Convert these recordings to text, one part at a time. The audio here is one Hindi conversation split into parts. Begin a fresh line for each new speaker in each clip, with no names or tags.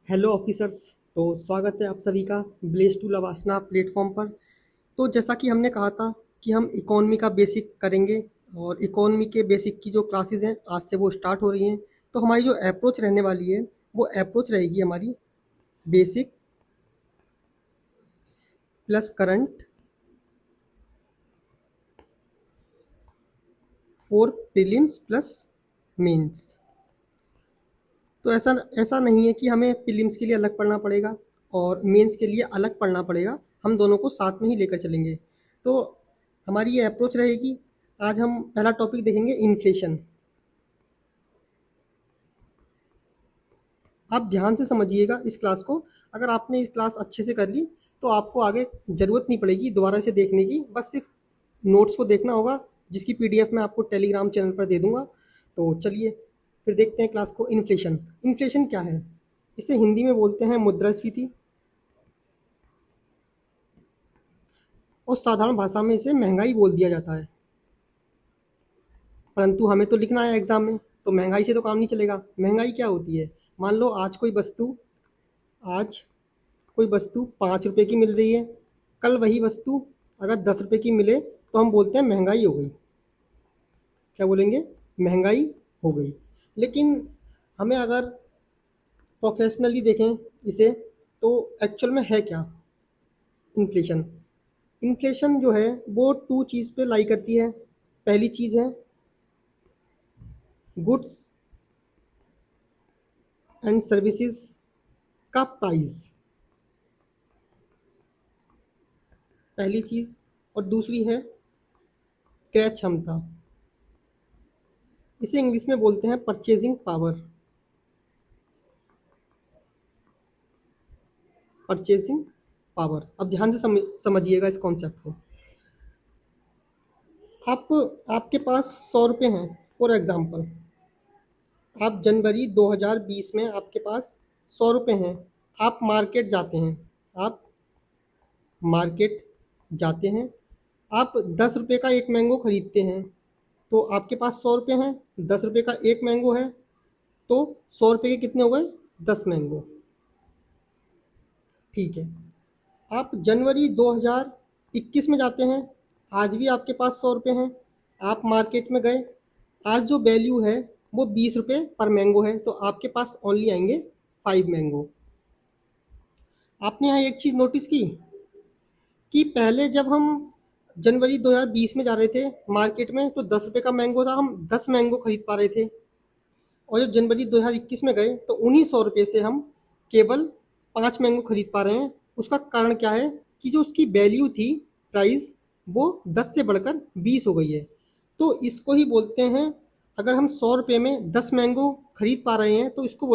Hello officers. तो स्वागत है आप सभी का ब्लेस टू लवासना प्लेटफॉर्म पर। तो जैसा कि हमने कहा था कि हम इकोनॉमी का बेसिक करेंगे और इकोनॉमी के बेसिक की जो क्लासेस हैं आज से वो स्टार्ट हो रही हैं। तो हमारी जो अप्रोच रहने वाली है वो अप्रोच रहेगी हमारी basic plus current for prelims plus mains. तो ऐसा ऐसा नहीं है कि हमें प्रीलिम्स के लिए अलग पढ़ना पड़ेगा और मेंस के लिए अलग पढ़ना पड़ेगा, हम दोनों को साथ में ही लेकर चलेंगे। तो हमारी ये अप्रोच रहेगी। आज हम पहला टॉपिक देखेंगे इन्फ्लेशन। आप ध्यान से समझिएगा इस क्लास को। अगर आपने इस क्लास अच्छे से कर ली तो आपको आगे ज़रूरत नहीं पड़ेगी दोबारा से देखने की, बस सिर्फ नोट्स को देखना होगा जिसकी पीडीएफ मैं आपको टेलीग्राम चैनल पर दे दूंगा। तो चलिए फिर देखते हैं क्लास को। इन्फ्लेशन, इन्फ्लेशन क्या है? इसे हिंदी में बोलते हैं मुद्रास्फीति और साधारण भाषा में इसे महंगाई बोल दिया जाता है। परंतु हमें तो लिखना है एग्जाम में, तो महंगाई से तो काम नहीं चलेगा। महंगाई क्या होती है? मान लो आज कोई वस्तु 5 रुपए की मिल रही है, कल वही वस्तु अगर 10 रुपए की मिले तो हम बोलते हैं महंगाई हो गई। क्या बोलेंगे? महंगाई हो गई। लेकिन हमें अगर प्रोफेशनली देखें इसे तो एक्चुअल में है क्या इन्फ्लेशन? इन्फ्लेशन जो है वो टू चीज़ पे लाई करती है। पहली चीज़ है गुड्स एंड सर्विसेज का प्राइस, पहली चीज़। और दूसरी है क्रय क्षमता, इसे इंग्लिश में बोलते हैं परचेजिंग पावर। परचेजिंग पावर, अब ध्यान से समझिएगा इस कॉन्सेप्ट को। आप आपके पास 100 रुपये हैं फॉर एग्जांपल। आप जनवरी 2020 में आपके पास 100 रुपये हैं। आप मार्केट जाते हैं, आप मार्केट जाते हैं, आप 10 रुपये का एक मैंगो खरीदते हैं। तो आपके पास 100 रुपये हैं, 10 रुपये का एक मैंगो है, तो 100 रुपये के कितने हो गए? 10 मैंगो। ठीक है। आप जनवरी 2021 में जाते हैं, आज भी आपके पास 100 रुपये हैं। आप मार्केट में गए, आज जो वैल्यू है वो 20 रुपये पर मैंगो है, तो आपके पास ओनली आएंगे 5 मैंगो। आपने यहाँ एक चीज़ नोटिस की कि पहले जब हम जनवरी 2020 में जा रहे थे मार्केट में तो 10 रुपये का मैंगो था, हम 10 मैंगो खरीद पा रहे थे। और जब जनवरी 2021 में गए तो उन्हीं 100 रुपये से हम केवल 5 मैंगो खरीद पा रहे हैं। उसका कारण क्या है कि जो उसकी वैल्यू थी, प्राइस, वो 10 से बढ़कर 20 हो गई है। तो इसको ही बोलते हैं, अगर हम 100 रुपये में 10 मैंगो खरीद पा रहे हैं तो इसको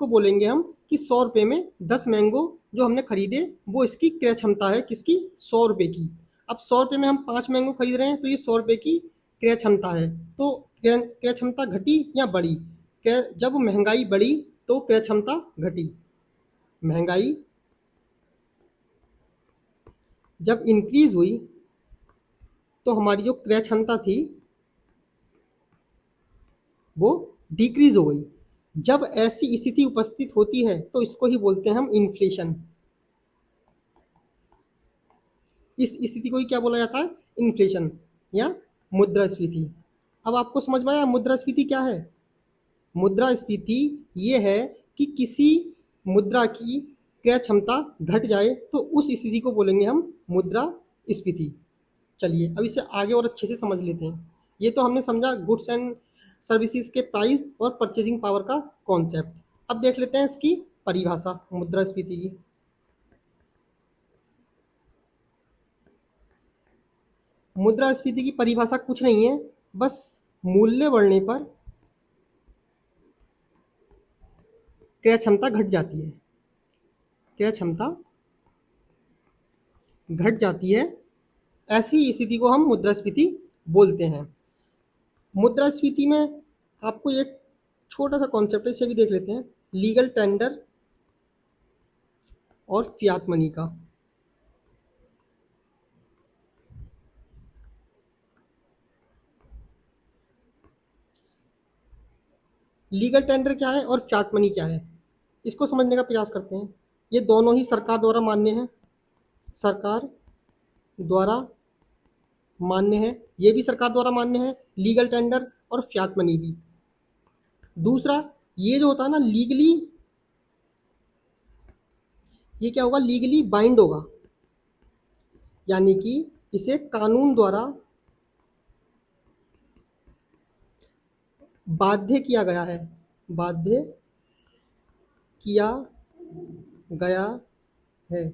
बोलेंगे हम कि 100 रुपये में 10 मैंगो जो हमने खरीदे वो इसकी क्रय क्षमता है, किसकी? 100 रुपये की। अब 100 रुपये में हम 5 मैंगो खरीद रहे हैं तो ये 100 रुपये की क्रय क्षमता है। तो क्रय क्रय क्षमता घटी या बढ़ी? जब महंगाई बढ़ी तो क्रय क्षमता घटी। महंगाई जब इंक्रीज हुई तो हमारी जो क्रय क्षमता थी वो डिक्रीज हो गई। जब ऐसी स्थिति उपस्थित होती है तो इसको ही बोलते हैं हम इन्फ्लेशन। इस स्थिति को ही क्या बोला जाता है? इन्फ्लेशन या मुद्रास्फीति। अब आपको समझ में आया मुद्रास्फीति क्या है? मुद्रास्फीति ये है कि किसी मुद्रा की क्रय क्षमता घट जाए तो उस स्थिति को बोलेंगे हम मुद्रास्फीति। चलिए अब इसे आगे और अच्छे से समझ लेते हैं। ये तो हमने समझा गुड्स एंड सर्विसेज के प्राइस और परचेजिंग पावर का कॉन्सेप्ट। अब देख लेते हैं इसकी परिभाषा मुद्रास्फीति की। मुद्रास्फीति की परिभाषा कुछ नहीं है, बस मूल्य बढ़ने पर क्रय क्षमता घट जाती है। क्रय क्षमता घट जाती है, ऐसी स्थिति को हम मुद्रास्फीति बोलते हैं। मुद्रास्फीति में आपको एक छोटा सा कॉन्सेप्ट है, इसे भी देख लेते हैं। लीगल टेंडर और फियाट मनी का। लीगल टेंडर क्या है और फियाट मनी क्या है? इसको समझने का प्रयास करते हैं। ये दोनों ही सरकार द्वारा मान्य है, सरकार द्वारा मान्य है, ये भी सरकार द्वारा मान्य है, लीगल टेंडर और फियाट मनी भी। दूसरा, ये जो होता है ना लीगली, ये क्या होगा, लीगली बाइंड होगा, यानी कि इसे कानून द्वारा बाध्य किया गया है, बाध्य किया गया है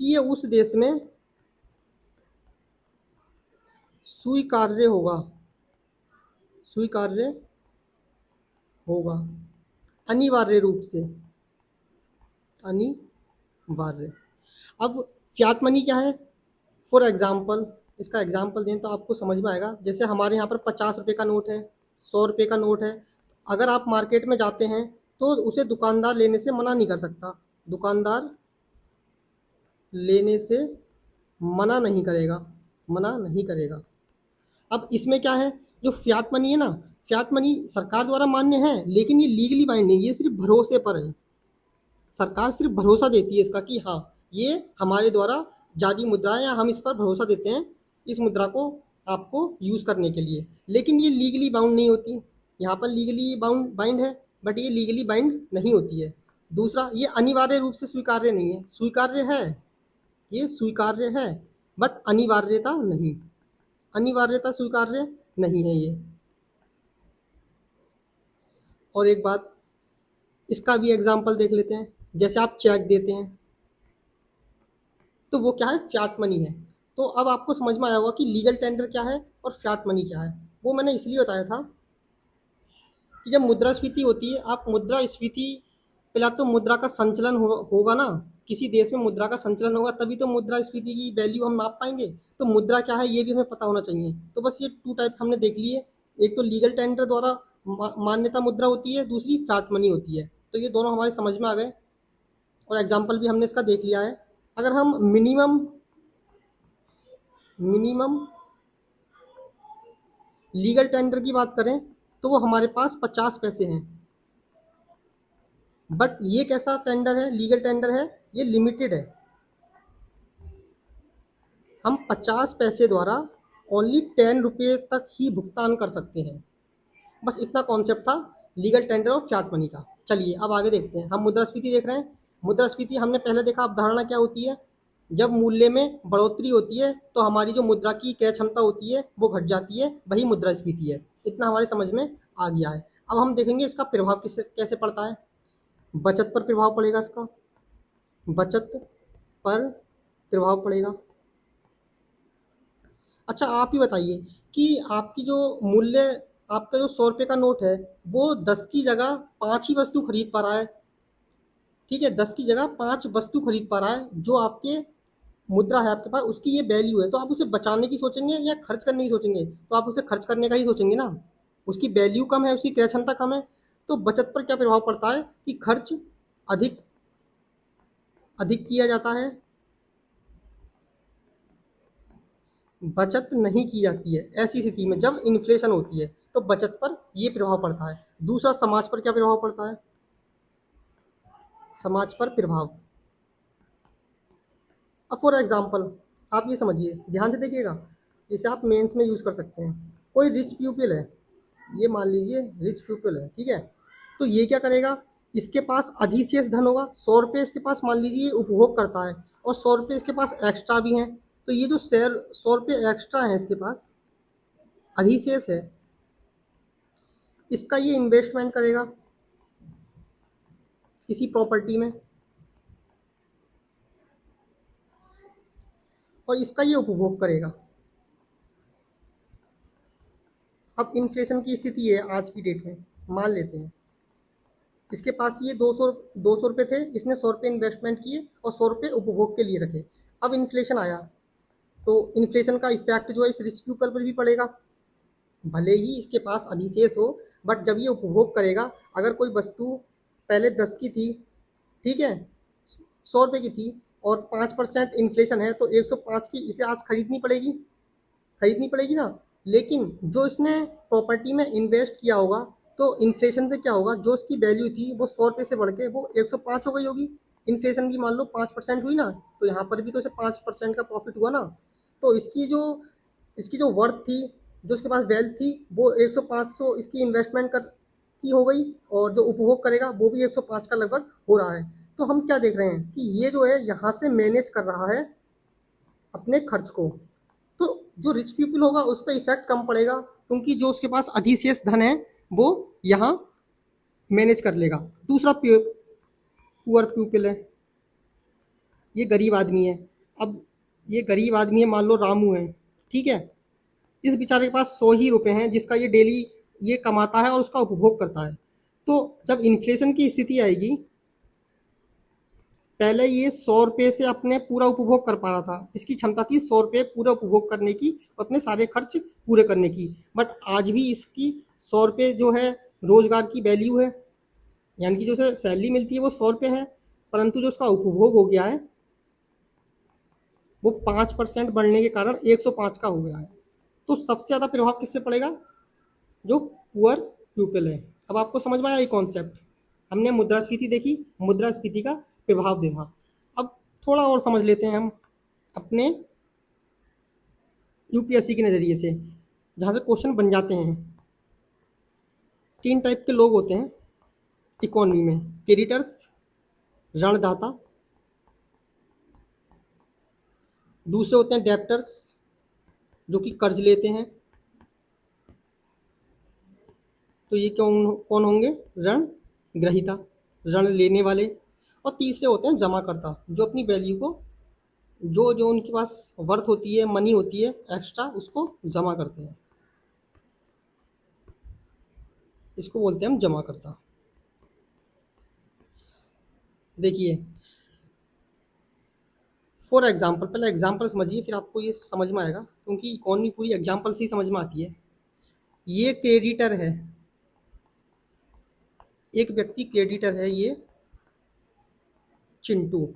कि ये उस देश में स्वीकार्य होगा, स्वीकार्य होगा, अनिवार्य रूप से, अनिवार्य। अब फियाट मनी क्या है? फॉर एग्जाम्पल, इसका एग्जाम्पल दें तो आपको समझ में आएगा। जैसे हमारे यहाँ पर 50 रुपये का नोट है, 100 रुपये का नोट है। अगर आप मार्केट में जाते हैं तो उसे दुकानदार लेने से मना नहीं कर सकता, दुकानदार लेने से मना नहीं करेगा, मना नहीं करेगा। अब इसमें क्या है, जो फियाट मनी है ना, फियाट मनी सरकार द्वारा मान्य है, लेकिन ये लीगली बाइंडिंग, ये सिर्फ भरोसे पर है। सरकार सिर्फ भरोसा देती है इसका कि हाँ ये हमारे द्वारा जारी मुद्रा है, या हम इस पर भरोसा देते हैं इस मुद्रा को आपको यूज़ करने के लिए, लेकिन ये लीगली बाउंड नहीं होती। यहाँ पर लीगली बाइंड है, बट ये लीगली बाइंड नहीं होती है। दूसरा, ये अनिवार्य रूप से स्वीकार्य नहीं है, स्वीकार्य है, ये स्वीकार्य है बट अनिवार्यता नहीं, अनिवार्यता स्वीकार्य नहीं है ये। और एक बात, इसका भी एग्जाम्पल देख लेते हैं। जैसे आप चेक देते हैं तो वो क्या है, फियाट मनी है। तो अब आपको समझ में आया होगा कि लीगल टेंडर क्या है और फियाट मनी क्या है। वो मैंने इसलिए बताया था कि जब मुद्रास्फीति होती है, आप मुद्रास्फीति, पहला तो मुद्रा का संचलन होगा ना, किसी देश में मुद्रा का संचलन होगा तभी तो मुद्रास्फीति की वैल्यू हम माप पाएंगे। तो मुद्रा क्या है ये भी हमें पता होना चाहिए। तो बस ये 2 टाइप हमने देख लिए, एक तो लीगल टेंडर द्वारा मान्यता मुद्रा होती है, दूसरी फियाट मनी होती है। तो ये दोनों हमारे समझ में आ गए और एग्जाम्पल भी हमने इसका देख लिया है। अगर हम मिनिमम लीगल टेंडर की बात करें तो वो हमारे पास 50 पैसे हैं। बट ये कैसा टेंडर है, लीगल टेंडर है, ये लिमिटेड है। हम 50 पैसे द्वारा ओनली 10 रुपये तक ही भुगतान कर सकते हैं। बस इतना कॉन्सेप्ट था लीगल टेंडर और फियाट मनी का। चलिए अब आगे देखते हैं। हम मुद्रास्फीति देख रहे हैं। मुद्रास्फीति हमने पहले देखा, अवधारणा क्या होती है, जब मूल्य में बढ़ोतरी होती है तो हमारी जो मुद्रा की क्रय क्षमता होती है वो घट जाती है, वही मुद्रास्फीति है। इतना हमारे समझ में आ गया है। अब हम देखेंगे इसका प्रभाव कैसे पड़ता है। बचत पर प्रभाव पड़ेगा इसका, बचत पर प्रभाव पड़ेगा। अच्छा आप ही बताइए कि आपकी जो मूल्य, आपका जो 100 रुपये का नोट है वो 10 की जगह 5 ही वस्तु खरीद पा रहा है, ठीक है, 10 की जगह 5 वस्तु खरीद पा रहा है, जो आपके मुद्रा है आपके पास उसकी ये वैल्यू है। तो आप उसे बचाने की सोचेंगे या खर्च करने की सोचेंगे? तो आप उसे खर्च करने का ही सोचेंगे ना, उसकी वैल्यू कम है, उसकी क्रय क्षमता कम है। तो बचत पर क्या प्रभाव पड़ता है कि खर्च अधिक अधिक किया जाता है, बचत नहीं की जाती है। ऐसी स्थिति में जब इन्फ्लेशन होती है तो बचत पर ये प्रभाव पड़ता है। दूसरा, समाज पर क्या प्रभाव पड़ता है, समाज पर प्रभाव। अब फॉर एग्जाम्पल आप ये समझिए, ध्यान से देखिएगा, इसे आप मेंस में यूज़ कर सकते हैं। कोई रिच पीपल है, ये मान लीजिए रिच पीपल है, ठीक है, तो ये क्या करेगा, इसके पास अधिशेष धन होगा। 100 रुपये इसके पास मान लीजिए उपभोग करता है और 100 रुपये इसके पास एक्स्ट्रा भी हैं। तो ये जो 100 रुपये एक्स्ट्रा है इसके पास, अधिशेष है, इसका ये इन्वेस्टमेंट करेगा किसी प्रॉपर्टी में और इसका ये उपभोग करेगा। अब इन्फ्लेशन की स्थिति है आज की डेट में, मान लेते हैं इसके पास ये 200 रुपये थे, इसने 100 रुपये इन्वेस्टमेंट किए और 100 रुपये उपभोग के लिए रखे। अब इन्फ्लेशन आया तो इन्फ्लेशन का इफेक्ट जो है इस रिच पीपल पर भी पड़ेगा। भले ही इसके पास अधिशेष हो, बट जब ये उपभोग करेगा, अगर कोई वस्तु पहले 10 की थी, ठीक है, 100 रुपये की थी और 5% इन्फ्लेशन है तो 105 की इसे आज खरीदनी पड़ेगी ना। लेकिन जो इसने प्रॉपर्टी में इन्वेस्ट किया होगा तो इन्फ्लेशन से क्या होगा, जो उसकी वैल्यू थी वो 100 रुपये से बढ़ के वो 105 हो गई होगी। इन्फ्लेशन की मान लो 5% हुई ना, तो यहाँ पर भी तो इसे 5% का प्रॉफिट हुआ ना। तो इसकी जो वर्थ थी, जो उसके पास वेल्थ थी, वो 105 तो इसकी इन्वेस्टमेंट कर की हो गई, और जो उपभोग करेगा वो भी 105 का लगभग हो रहा है। तो हम क्या देख रहे हैं कि ये जो है यहाँ से मैनेज कर रहा है अपने खर्च को। तो जो रिच पीपल होगा उस पर इफेक्ट कम पड़ेगा, क्योंकि जो उसके पास अधिशेष धन है वो यहाँ मैनेज कर लेगा। दूसरा पुअर पीपल है, ये गरीब आदमी है। अब ये गरीब आदमी है, मान लो रामू है, ठीक है। इस बेचारे के पास 100 ही रुपए हैं जिसका ये डेली ये कमाता है और उसका उपभोग करता है। तो जब इन्फ्लेशन की स्थिति आएगी, पहले ये 100 रुपये से अपने पूरा उपभोग कर पा रहा था, इसकी क्षमता थी 100 रुपये पूरा उपभोग करने की, अपने सारे खर्च पूरे करने की। बट आज भी इसकी 100 रुपये जो है रोजगार की वैल्यू है, यानी कि जो उसे सैलरी मिलती है वो 100 रुपये है, परंतु जो उसका उपभोग हो गया है वो 5% बढ़ने के कारण 105 का हो गया है। तो सबसे ज़्यादा प्रभाव किससे पड़ेगा, जो पुअर पीपल है। अब आपको समझ में आया ये कॉन्सेप्ट। हमने मुद्रास्फीति देखी, मुद्रास्फीति का प्रभाव देखा। अब थोड़ा और समझ लेते हैं हम अपने यूपीएससी के नज़रिए से, जहाँ से क्वेश्चन बन जाते हैं। 3 टाइप के लोग होते हैं इकोनॉमी में, क्रेडिटर्स, ऋणदाता, दूसरे होते हैं डेप्टर्स जो कि कर्ज लेते हैं। तो ये कौन कौन होंगे, ऋण ग्रहीता, ऋण लेने वाले। और तीसरे होते हैं जमाकर्ता, जो अपनी वैल्यू को, जो जो उनके पास वर्थ होती है, मनी होती है एक्स्ट्रा, उसको जमा करते हैं। इसको बोलते हैं हम जमाकर्ता। देखिए फॉर एग्जाम्पल, पहले एग्जाम्पल समझिए फिर आपको ये समझ में आएगा, क्योंकि इकोनॉमी पूरी एग्जाम्पल से ही समझ में आती है। ये क्रेडिटर है, एक व्यक्ति क्रेडिटर है, ये चिंटू,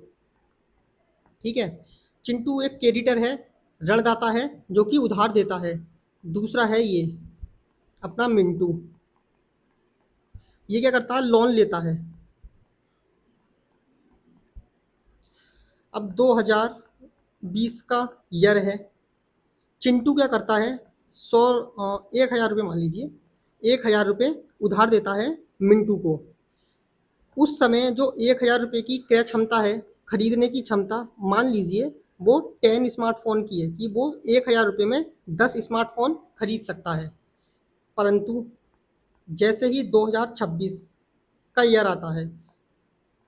ठीक है। चिंटू एक क्रेडिटर है, ऋणदाता है जो कि उधार देता है। दूसरा है ये अपना मिंटू, ये क्या करता है, लोन लेता है। अब 2020 का ईयर है, चिंटू क्या करता है, 1,000 रुपये मान लीजिए, 1,000 रुपये उधार देता है मिंटू को। उस समय जो 1,000 रुपये की क्रय क्षमता है, खरीदने की क्षमता, मान लीजिए वो 10 स्मार्टफोन की है, कि वो 1,000 रुपये में 10 स्मार्टफोन खरीद सकता है। परंतु जैसे ही 2026 का ईयर आता है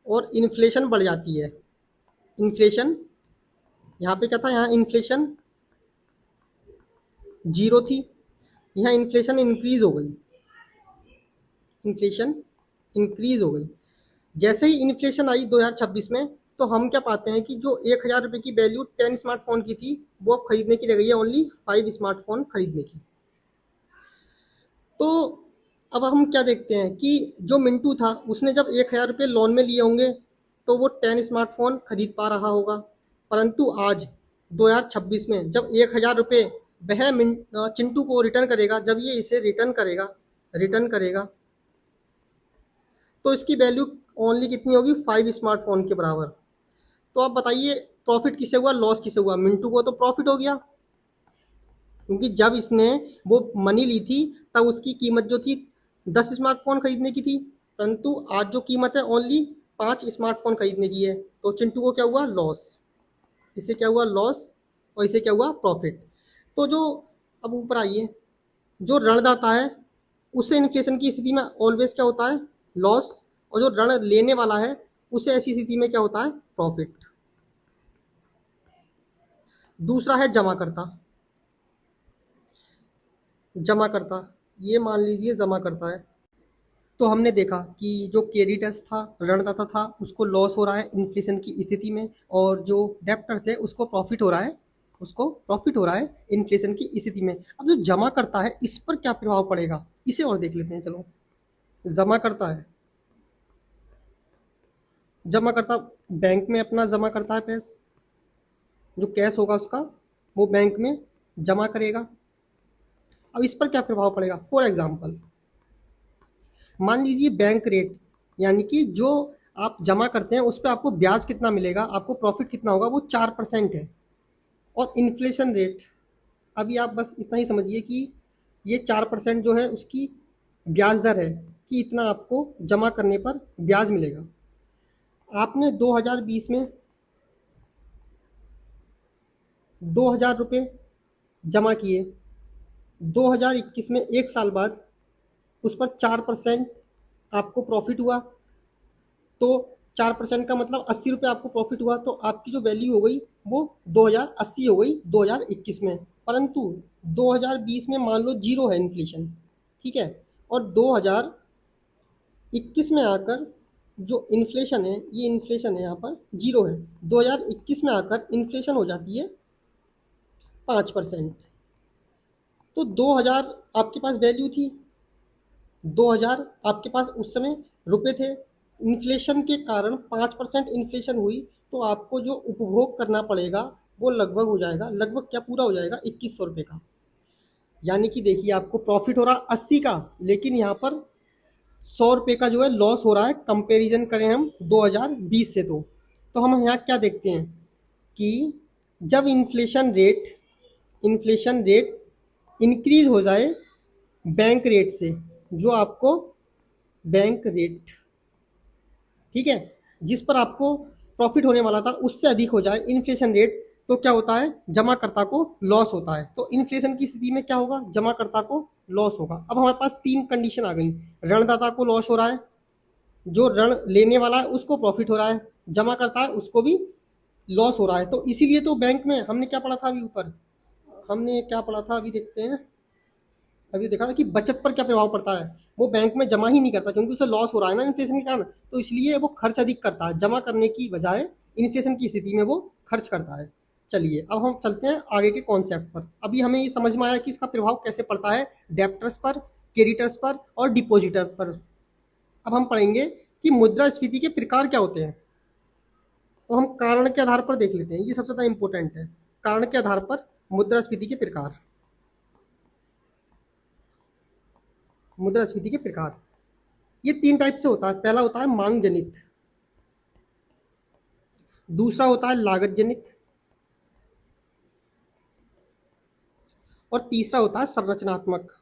और इन्फ्लेशन बढ़ जाती है, इन्फ्लेशन यहाँ पे क्या था, यहाँ इन्फ्लेशन 0 थी, यहाँ इन्फ्लेशन इंक्रीज हो गई, इन्फ्लेशन इंक्रीज हो गई। जैसे ही इन्फ्लेशन आई 2026 में, तो हम क्या पाते हैं कि जो 1,000 रुपये की वैल्यू 10 स्मार्टफोन की थी, वो अब खरीदने की रह गई है ओनली 5 स्मार्टफोन खरीदने की। तो अब हम क्या देखते हैं कि जो मिंटू था उसने जब 1,000 रुपये लोन में लिए होंगे तो वो 10 स्मार्टफोन खरीद पा रहा होगा। परंतु आज 2026 में जब 1,000 रुपये वह चिंटू को रिटर्न करेगा, जब ये इसे रिटर्न करेगा तो इसकी वैल्यू ओनली कितनी होगी, 5 स्मार्टफोन के बराबर। तो आप बताइए प्रॉफिट किसे हुआ, लॉस किसे हुआ। मिंटू को तो प्रॉफिट हो गया, क्योंकि जब इसने वो मनी ली थी तब उसकी कीमत जो थी 10 स्मार्टफोन खरीदने की थी, परंतु आज जो कीमत है ओनली 5 स्मार्टफोन खरीदने की है। तो चिंटू को क्या हुआ, लॉस। इसे क्या हुआ, लॉस, और इसे क्या हुआ, प्रॉफिट। तो जो, अब ऊपर आइए, जो ऋणदाता है उसे इन्फ्लेशन की स्थिति में ऑलवेज क्या होता है, लॉस, और जो ऋण लेने वाला है उसे ऐसी स्थिति में क्या होता है, प्रॉफिट। दूसरा है जमाकर्ता, जमाकर्ता, ये मान लीजिए जमाकर्ता है। तो हमने देखा कि जो क्रेडिटर्स था, ऋणदाता था, उसको लॉस हो रहा है इन्फ्लेशन की स्थिति में, और जो डेप्टर्स है उसको प्रॉफिट हो रहा है, इन्फ्लेशन की स्थिति में। अब जो जमा करता है इस पर क्या प्रभाव पड़ेगा, इसे और देख लेते हैं। चलो, जमा करता है, जमा करता बैंक में अपना जमा करता है पैसा, जो कैश होगा उसका वो बैंक में जमा करेगा। अब इस पर क्या प्रभाव पड़ेगा, फॉर एग्जाम्पल मान लीजिए बैंक रेट, यानी कि जो आप जमा करते हैं उस पे आपको ब्याज कितना मिलेगा, आपको प्रॉफिट कितना होगा, वो 4% है। और इन्फ्लेशन रेट, अभी आप बस इतना ही समझिए कि ये 4% जो है उसकी ब्याज दर है कि इतना आपको जमा करने पर ब्याज मिलेगा। आपने 2020 में 2000 रुपये जमा किए, 2021 में एक साल बाद उस पर 4% आपको प्रॉफिट हुआ, तो 4% का मतलब 80 रुपये आपको प्रॉफिट हुआ, तो आपकी जो वैल्यू हो गई वो 2080 हो गई 2021 में। परंतु 2020 में मान लो जीरो है इन्फ्लेशन, ठीक है, और 2021 में आकर जो इन्फ्लेशन है, ये इन्फ्लेशन है यहाँ पर जीरो है, 2021 में आकर इन्फ्लेशन हो जाती है 5%। तो 2000 आपके पास वैल्यू थी, 2000 आपके पास उस समय रुपए थे, इन्फ्लेशन के कारण 5% इन्फ्लेशन हुई, तो आपको जो उपभोग करना पड़ेगा वो लगभग हो जाएगा, लगभग क्या पूरा हो जाएगा 2100 रुपये का। यानी कि देखिए आपको प्रॉफिट हो रहा 80 का, लेकिन यहाँ पर 100 रुपये का जो है लॉस हो रहा है, कंपेरिजन करें हम 2020 से। तो हम यहाँ क्या देखते हैं कि जब इन्फ्लेशन रेट इंक्रीज हो जाए बैंक रेट से, जो आपको बैंक रेट, ठीक है, जिस पर आपको प्रॉफिट होने वाला था उससे अधिक हो जाए इन्फ्लेशन रेट, तो क्या होता है, जमाकर्ता को लॉस होता है। तो इन्फ्लेशन की स्थिति में क्या होगा, जमाकर्ता को लॉस होगा। अब हमारे पास तीन कंडीशन आ गई, ऋणदाता को लॉस हो रहा है, जो ऋण लेने वाला है उसको प्रॉफिट हो रहा है, जमा करता है उसको भी लॉस हो रहा है। तो इसीलिए तो बैंक में हमने क्या पढ़ा था अभी ऊपर, हमने क्या पढ़ा था अभी देखते हैं, अभी देखा था कि बचत पर क्या प्रभाव पड़ता है, वो बैंक में जमा ही नहीं करता क्योंकि उसे लॉस हो रहा है ना इन्फ्लेशन के कारण, तो इसलिए वो खर्च अधिक करता है, जमा करने की बजाय इन्फ्लेशन की स्थिति में वो खर्च करता है। चलिए अब हम चलते हैं आगे के कॉन्सेप्ट पर। अभी हमें ये समझ में आया कि इसका प्रभाव कैसे पड़ता है डेप्टर्स पर, क्रेडिटर्स पर और डिपोजिटर पर। अब हम पढ़ेंगे कि मुद्रास्फीति के प्रकार क्या होते हैं। तो हम कारण के आधार पर देख लेते हैं, ये सबसे ज़्यादा इंपॉर्टेंट है। कारण के आधार पर मुद्रास्फीति के प्रकार, मुद्रास्फीति के प्रकार ये तीन टाइप से होता है। पहला होता है मांग जनित, दूसरा होता है लागत जनित, और तीसरा होता है संरचनात्मक।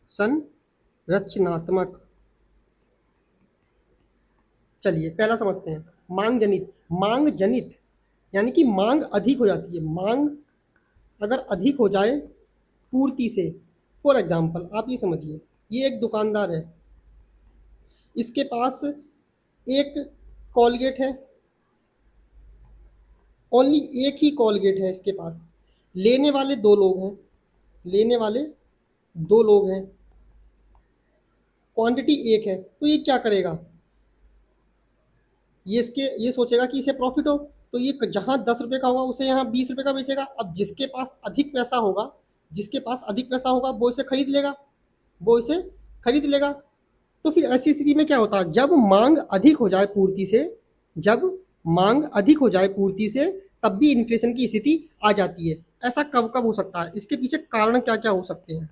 संरचनात्मक, चलिए पहला समझते हैं मांग जनित। मांग जनित यानी कि मांग अधिक हो जाती है, मांग अगर अधिक हो जाए पूर्ति से। फॉर एग्जाम्पल आप ये समझिए, ये एक दुकानदार है, इसके पास एक कॉलगेट है, ओनली एक ही कॉलगेट है इसके पास, लेने वाले दो लोग हैं, लेने वाले दो लोग हैं, क्वांटिटी एक है, तो ये क्या करेगा, ये सोचेगा कि इसे प्रॉफिट हो, तो ये जहाँ 10 रुपये का होगा उसे यहाँ 20 रुपये का बेचेगा। अब जिसके पास अधिक पैसा होगा, जिसके पास अधिक पैसा होगा वो इसे खरीद लेगा, वो इसे खरीद लेगा। तो फिर ऐसी स्थिति में क्या होता है, जब मांग अधिक हो जाए पूर्ति से, जब मांग अधिक हो जाए पूर्ति से, तब भी इन्फ्लेशन की स्थिति आ जाती है। ऐसा कब कब हो सकता है, इसके पीछे कारण क्या क्या हो सकते हैं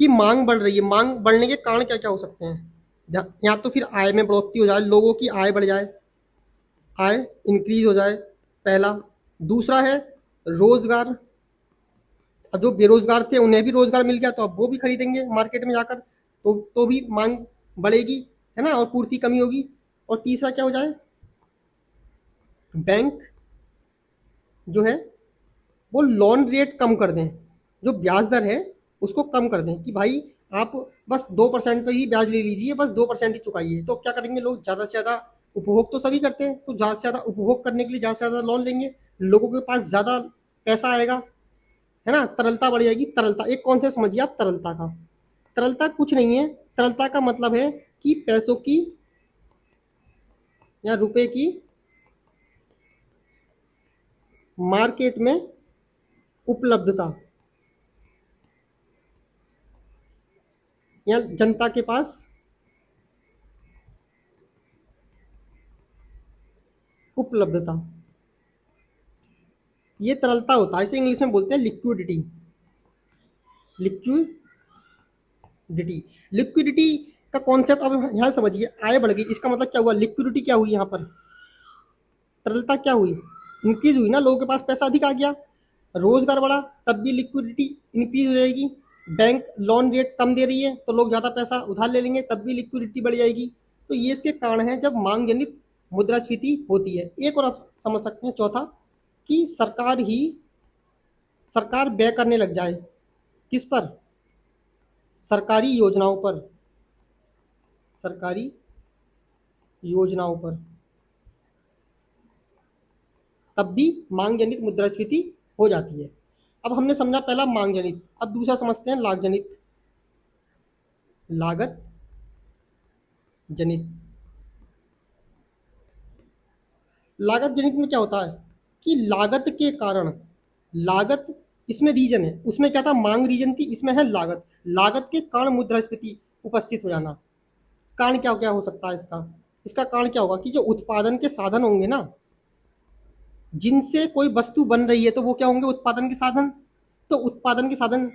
कि मांग बढ़ रही है, मांग बढ़ने के कारण क्या क्या हो सकते हैं। या तो फिर आय में बढ़ोतरी हो जाए, लोगों की आय बढ़ जाए, आय इंक्रीज हो जाए, पहला। दूसरा है रोजगार, अब जो बेरोजगार थे उन्हें भी रोजगार मिल गया तो अब वो भी खरीदेंगे मार्केट में जाकर, तो भी मांग बढ़ेगी, है ना, और पूर्ति कमी होगी। और तीसरा क्या हो जाए, बैंक जो है वो लोन रेट कम कर दें, जो ब्याज दर है उसको कम कर दें कि भाई आप बस 2% पर ही ब्याज ले लीजिए, बस 2% ही चुकाइए। तो क्या करेंगे लोग, ज़्यादा से ज़्यादा उपभोग तो सभी करते हैं, तो ज़्यादा से ज़्यादा उपभोग करने के लिए ज़्यादा से ज़्यादा लोन लेंगे, लोगों के पास ज़्यादा पैसा आएगा, है ना, तरलता बढ़ जाएगी। तरलता एक कॉन्सेप्ट समझिए आप तरलता का। तरलता कुछ नहीं है, तरलता का मतलब है कि पैसों की या रुपए की मार्केट में उपलब्धता, या जनता के पास उपलब्धता, ये तरलता होता है। इसे इंग्लिश में बोलते हैं लिक्विडिटी, लिक्विडिटी। डिटी। लिक्विडिटी का कॉन्सेप्ट अब यहाँ समझिए, आय बढ़ गई, इसका मतलब क्या हुआ, लिक्विडिटी क्या हुई यहाँ पर, तरलता क्या हुई, इंक्रीज हुई ना, लोगों के पास पैसा अधिक आ गया, रोजगार बढ़ा, तब भी लिक्विडिटी इंक्रीज हो जाएगी। बैंक लोन रेट कम दे रही है तो लोग ज़्यादा पैसा उधार ले लेंगे, तब भी लिक्विडिटी बढ़ जाएगी। तो ये इसके कारण है जब मांग जनित मुद्रास्फीति होती है। एक और आप समझ सकते हैं चौथा, कि सरकार व्यय करने लग जाए, किस पर, सरकारी योजनाओं पर, सरकारी योजनाओं पर, तब भी मांग जनित मुद्रास्फीति हो जाती है। अब हमने समझा पहला मांग जनित, अब दूसरा समझते हैं लाग जनित, लागत जनित। लागत जनित में क्या होता है कि लागत के कारण, लागत इसमें रीजन है, उसमें क्या था, मांग रीजन थी, इसमें है लागत, लागत के कारण मुद्रास्फीति उपस्थित हो जाना। कारण क्या क्या हो सकता है इसका, इसका कारण क्या होगा कि जो उत्पादन के साधन होंगे ना, जिनसे कोई वस्तु बन रही है तो वो क्या होंगे, उत्पादन के साधन। तो उत्पादन के साधन,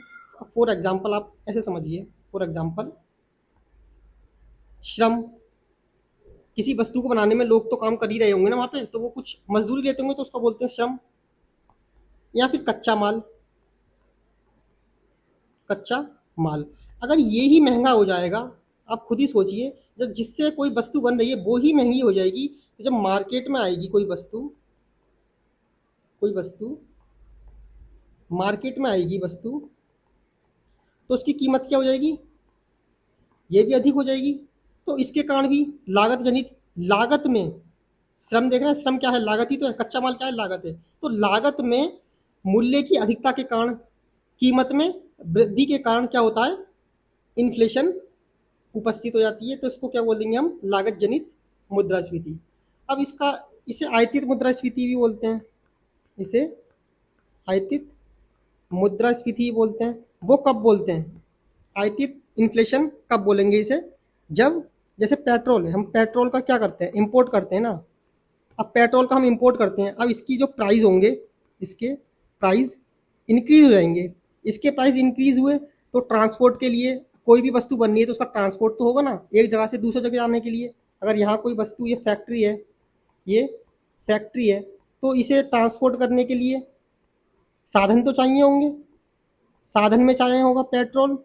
फॉर एग्जाम्पल आप ऐसे समझिए, फॉर एग्जाम्पल श्रम, किसी वस्तु को बनाने में लोग तो काम कर ही रहे होंगे ना वहाँ पे, तो वो कुछ मजदूरी लेते होंगे तो उसका बोलते हैं श्रम। या फिर कच्चा माल, कच्चा माल, अगर ये ही महंगा हो जाएगा, आप खुद ही सोचिए, जब जिससे कोई वस्तु बन रही है वो ही महंगी हो जाएगी, तो जब मार्केट में आएगी कोई वस्तु, कोई वस्तु मार्केट में आएगी वस्तु, तो उसकी कीमत क्या हो जाएगी, ये भी अधिक हो जाएगी। तो इसके कारण भी लागत जनित, लागत में श्रम, देख रहे हैं श्रम क्या है, लागत ही तो है, कच्चा माल क्या है, लागत है। तो लागत में मूल्य की अधिकता के कारण, कीमत में वृद्धि के कारण क्या होता है, इन्फ्लेशन उपस्थित हो जाती है। तो इसको क्या बोलेंगे हम, लागत जनित मुद्रास्फीति। अब इसका, इसे आयतित मुद्रास्फीति भी बोलते हैं, इसे आयतित मुद्रास्फीति बोलते हैं। वो कब बोलते हैं, आयतित इन्फ्लेशन कब बोलेंगे इसे, जब जैसे पेट्रोल है, हम पेट्रोल का क्या करते हैं, इंपोर्ट करते हैं ना। अब पेट्रोल का हम इंपोर्ट करते हैं, अब इसकी जो प्राइस होंगे, इसके प्राइस इंक्रीज हो जाएंगे। इसके प्राइस इंक्रीज हुए तो ट्रांसपोर्ट के लिए, कोई भी वस्तु बननी है तो उसका ट्रांसपोर्ट तो होगा ना, एक जगह से दूसरी जगह जाने के लिए। अगर यहाँ कोई वस्तु, ये फैक्ट्री है, ये फैक्ट्री है, तो इसे ट्रांसपोर्ट करने के लिए साधन तो चाहिए होंगे, साधन में चाहिए होगा पेट्रोल।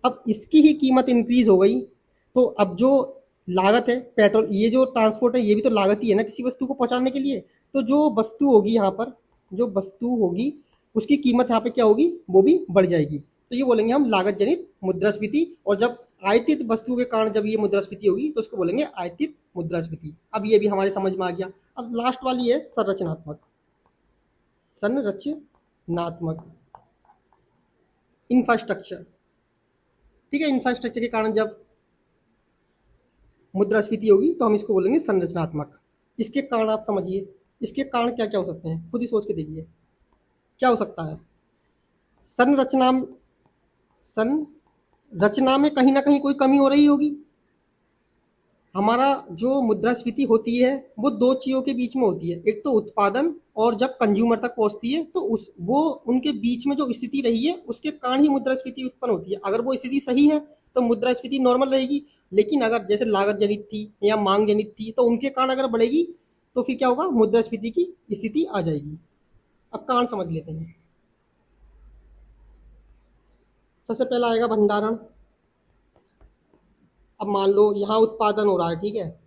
अब इसकी ही कीमत इंक्रीज हो गई, तो अब जो लागत है पेट्रोल, ये जो ट्रांसपोर्ट है ये भी तो लागत ही है ना किसी वस्तु को पहुंचाने के लिए। तो जो वस्तु होगी यहाँ पर, जो वस्तु होगी उसकी कीमत यहाँ पे क्या होगी, वो भी बढ़ जाएगी। तो ये बोलेंगे हम लागत जनित मुद्रास्फीति। और जब आयतित वस्तु के कारण जब ये मुद्रास्फीति होगी तो उसको बोलेंगे आयतित मुद्रास्फीति। अब ये भी हमारे समझ में आ गया। अब लास्ट वाली है संरचनात्मक, संरचनात्मक, इंफ्रास्ट्रक्चर। ठीक है, इंफ्रास्ट्रक्चर के कारण जब मुद्रास्फीति होगी तो हम इसको बोलेंगे संरचनात्मक। इसके कारण आप समझिए, इसके कारण क्या क्या हो सकते हैं, खुद ही सोच के देखिए क्या हो सकता है। संरचना, संरचना में कहीं ना कहीं कोई कमी हो रही होगी। हमारा जो मुद्रास्फीति होती है वो दो चीज़ों के बीच में होती है, एक तो उत्पादन, और जब कंज्यूमर तक पहुंचती है तो उस वो उनके बीच में जो स्थिति रही है उसके कारण ही मुद्रास्फीति उत्पन्न होती है। अगर वो स्थिति सही है तो मुद्रास्फीति नॉर्मल रहेगी, लेकिन अगर जैसे लागत जनित थी या मांग जनित थी तो उनके कारण अगर बढ़ेगी तो फिर क्या होगा, मुद्रास्फीति की स्थिति आ जाएगी। अब कारण समझ लेते हैं। सबसे पहला आएगा भंडारण। अब मान लो यहाँ उत्पादन हो रहा है, ठीक है,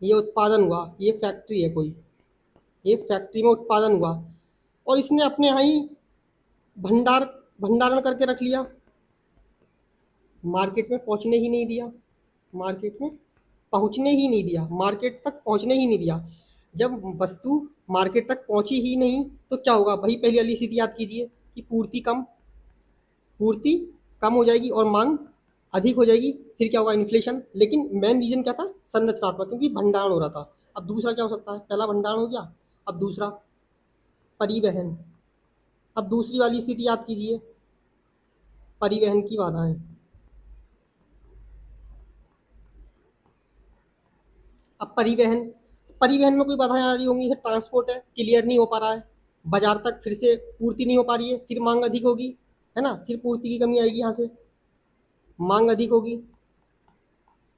ये उत्पादन हुआ, ये फैक्ट्री है कोई, ये फैक्ट्री में उत्पादन हुआ और इसने अपने यहाँ ही भंडार भंडारण करके रख लिया, मार्केट में पहुंचने ही नहीं दिया, मार्केट में पहुंचने ही नहीं दिया, मार्केट तक पहुंचने ही नहीं दिया। जब वस्तु मार्केट तक पहुंची ही नहीं तो क्या होगा भाई, पहली वाली स्थिति याद कीजिए कि पूर्ति कम हो जाएगी और मांग अधिक हो जाएगी, फिर क्या होगा, इन्फ्लेशन। लेकिन मेन रीजन क्या था, संरचनात्मक, क्योंकि भंडारण हो रहा था। अब दूसरा क्या हो सकता है, पहला भंडारण हो गया, अब दूसरा परिवहन। अब दूसरी वाली स्थिति याद कीजिए, परिवहन की बाधाएं। अब परिवहन, परिवहन में कोई बाधाएं आ रही होंगी, जैसे ट्रांसपोर्ट है, क्लियर नहीं हो पा रहा है, बाजार तक फिर से पूर्ति नहीं हो पा रही है, फिर मांग अधिक होगी, है ना, फिर पूर्ति की कमी आएगी यहाँ से। मांग अधिक होगी,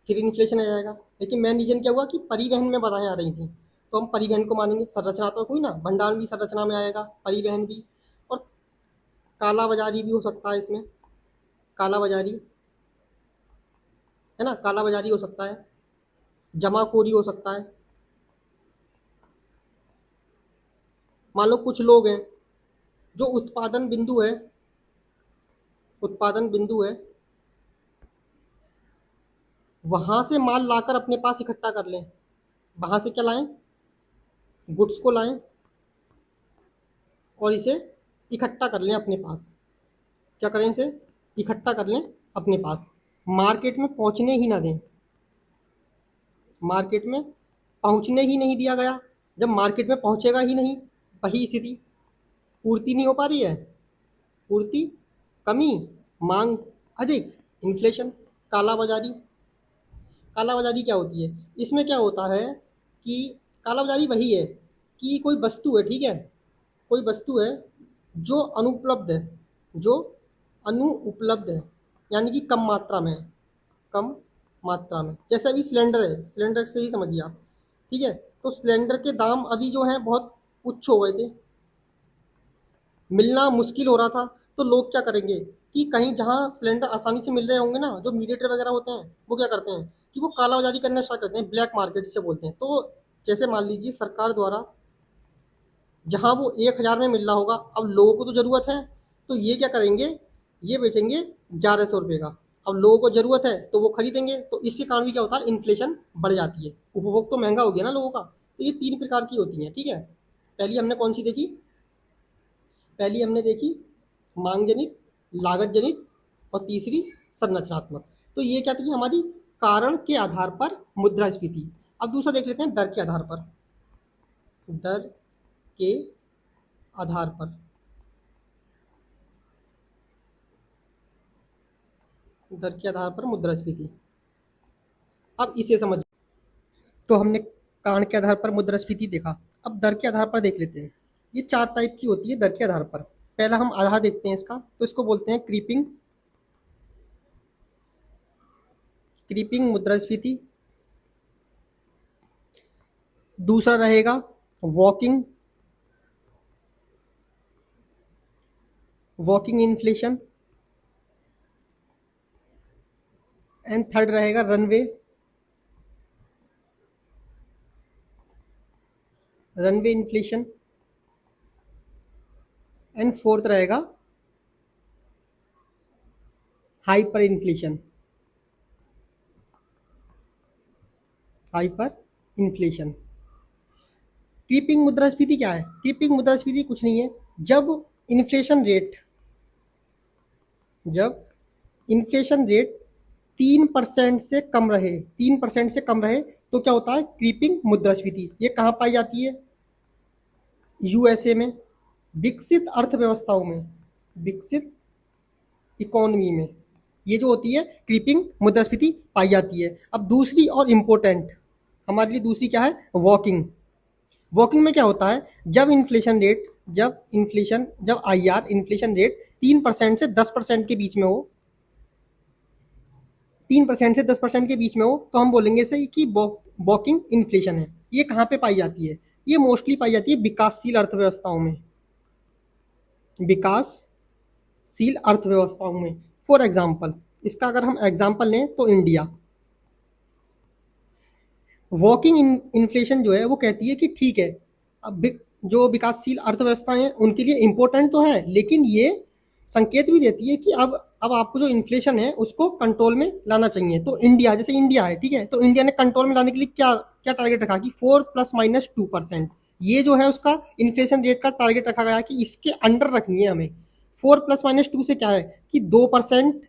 फिर इन्फ्लेशन आ जाएगा। लेकिन मेन रीजन क्या हुआ कि परिवहन में बाधाएं आ रही थी, तो हम परिवहन को मानेंगे, संरचनात्मक हुई ना, भंडारण भी संरचना में आएगा, परिवहन भी। और काला बाजारी भी हो सकता है इसमें, काला बाजारी है ना, काला बाजारी हो सकता है, जमाखोरी हो सकता है। मान लो कुछ लोग हैं जो उत्पादन बिंदु है, वहां से माल लाकर अपने पास इकट्ठा कर लें। वहां से क्या लाएं? गुड्स को लाएं और इसे इकट्ठा कर लें अपने पास। क्या करें? इसे इकट्ठा कर लें अपने पास, मार्केट में पहुंचने ही ना दें। मार्केट में पहुंचने ही नहीं दिया गया। जब मार्केट में पहुंचेगा ही नहीं, वही स्थिति, पूर्ति नहीं हो पा रही है, पूर्ति कमी, मांग अधिक, इन्फ्लेशन, काला बाजारी। काला बाजारी क्या होती है? इसमें क्या होता है कि काला बाजारी वही है कि कोई वस्तु है, ठीक है, कोई वस्तु है जो अनुपलब्ध है, जो अनुपलब्ध है, यानी कि कम मात्रा में है, कम मात्रा में। जैसे अभी सिलेंडर है, सिलेंडर से ही समझिए आप, ठीक है। तो सिलेंडर के दाम अभी जो हैं बहुत उच्च हो गए थे, मिलना मुश्किल हो रहा था। तो लोग क्या करेंगे कि कहीं जहाँ सिलेंडर आसानी से मिल रहे होंगे ना, जो मीडिएटर वगैरह होते हैं, वो क्या करते हैं कि वो काला बाजारी करना स्टार्ट करते हैं, ब्लैक मार्केट जिसे बोलते हैं। तो जैसे मान लीजिए सरकार द्वारा जहाँ वो 1000 में मिल रहा होगा, अब लोगों को तो ज़रूरत है, तो ये क्या करेंगे, ये बेचेंगे 1100 रुपये का। अब लोगों को ज़रूरत है तो वो खरीदेंगे, तो इसके कारण भी क्या होता है, इन्फ्लेशन बढ़ जाती है, उपभोग तो महंगा हो गया ना लोगों का। तो ये 3 प्रकार की होती हैं, ठीक है। पहली हमने कौन सी देखी? पहली हमने देखी मांग जनित, लागत जनित, और तीसरी संरचनात्मक। तो ये क्या थी हमारी, कारण के आधार पर मुद्रास्फीति। अब दूसरा देख लेते हैं, दर के आधार पर। दर के आधार पर, दर के आधार पर मुद्रास्फीति। अब इसे समझ, तो हमने कारण के आधार पर मुद्रास्फीति देखा, अब दर के आधार पर देख लेते हैं। ये 4 टाइप की होती है दर के आधार पर। पहला हम आधार देखते हैं इसका, तो इसको बोलते हैं क्रीपिंग, क्रीपिंग मुद्रास्फीति। दूसरा रहेगा walking, walking inflation. And third रहेगा runway, runway inflation. And fourth रहेगा hyper inflation, hyper inflation. Creeping मुद्रास्फीति क्या है? क्रीपिंग मुद्रास्फीति कुछ नहीं है, जब इन्फ्लेशन रेट, जब इन्फ्लेशन रेट 3% से कम रहे, 3% से कम रहे, तो क्या होता है, क्रीपिंग मुद्रास्फीति। ये कहाँ पाई जाती है? यूएसए में, विकसित अर्थव्यवस्थाओं में, विकसित इकोनॉमी में ये जो होती है क्रीपिंग मुद्रास्फीति पाई जाती है। अब दूसरी और इम्पोर्टेंट हमारे लिए दूसरी क्या है, वॉकिंग। वॉकिंग में क्या होता है, जब इन्फ्लेशन रेट, जब आईआर इन्फ्लेशन रेट 3% से 10% के बीच में हो, 3% से 10% के बीच में हो, तो हम बोलेंगे इसे कि वॉकिंग इन्फ्लेशन है। ये कहाँ पे पाई जाती है? ये मोस्टली पाई जाती है विकासशील अर्थव्यवस्थाओं में, विकासशील अर्थव्यवस्थाओं में। फॉर एग्जाम्पल, इसका अगर हम एग्जाम्पल लें तो इंडिया। वॉकिंग इन्फ्लेशन जो है वो कहती है कि ठीक है, अब जो विकासशील अर्थव्यवस्थाएं हैं उनके लिए इम्पोर्टेंट तो है, लेकिन ये संकेत भी देती है कि अब आपको जो इन्फ्लेशन है उसको कंट्रोल में लाना चाहिए। तो इंडिया, जैसे इंडिया है, ठीक है, तो इंडिया ने कंट्रोल में लाने के लिए क्या क्या टारगेट रखा कि 4 ± 2%, ये जो है उसका इन्फ्लेशन रेट का टारगेट रखा गया कि इसके अंडर रखनी है हमें। 4 ± 2 से क्या है कि 2%,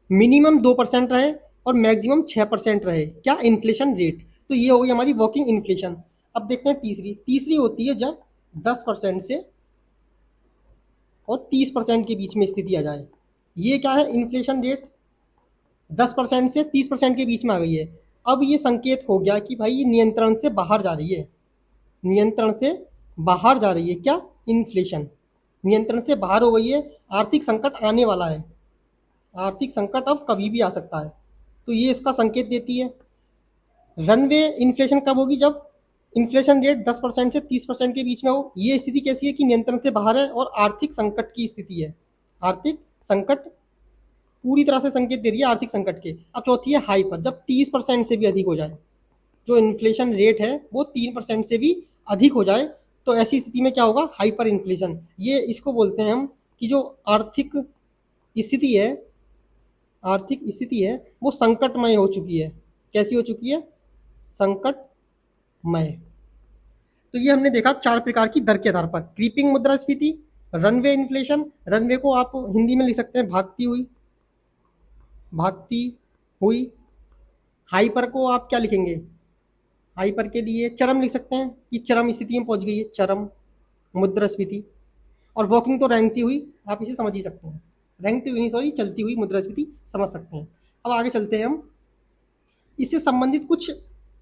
मिनिमम 2% रहे और मैक्सिमम 6% रहे, क्या, इन्फ्लेशन रेट। तो ये हो गई हमारी वॉकिंग इन्फ्लेशन। अब देखते हैं तीसरी, तीसरी होती है जब 10% से और 30% के बीच में स्थिति आ जाए। ये क्या है, इन्फ्लेशन रेट 10% से 30% के बीच में आ गई है। अब ये संकेत हो गया कि भाई ये नियंत्रण से बाहर जा रही है, नियंत्रण से बाहर जा रही है, क्या, इन्फ्लेशन नियंत्रण से बाहर हो गई है, आर्थिक संकट आने वाला है। आर्थिक संकट अब कभी भी आ सकता है, तो ये इसका संकेत देती है। रनवे इन्फ्लेशन कब होगी? जब इन्फ्लेशन रेट 10% से 30% के बीच में हो। ये स्थिति कैसी है? कि नियंत्रण से बाहर है और आर्थिक संकट की स्थिति है। आर्थिक संकट पूरी तरह से संकेत दे रही है आर्थिक संकट के। अब चौथी है हाइपर, जब 30% से भी अधिक हो जाए, जो इन्फ्लेशन रेट है वो 3% से भी अधिक हो जाए, तो ऐसी स्थिति में क्या होगा? Hyper inflation. ये इसको बोलते हैं हम कि जो स्थिति है आर्थिक स्थिति है वो संकटमय हो चुकी है। कैसी हो चुकी है? संकटमय। तो ये हमने देखा 4 प्रकार की दर के आधार पर। क्रीपिंग मुद्रास्फीति, रनवे इन्फ्लेशन, रनवे को आप हिंदी में लिख सकते हैं भागती हुई। हाइपर को आप क्या लिखेंगे? हाइपर के लिए चरम लिख सकते हैं कि चरम स्थिति में पहुंच गई है, चरम मुद्रास्फीति। और वॉकिंग तो रेंगती हुई, आप इसे समझ ही सकते हैं। रेंगती हुई नहीं, सॉरी, चलती हुई मुद्रास्फीति समझ सकते हैं। अब आगे चलते हैं हम। इससे संबंधित कुछ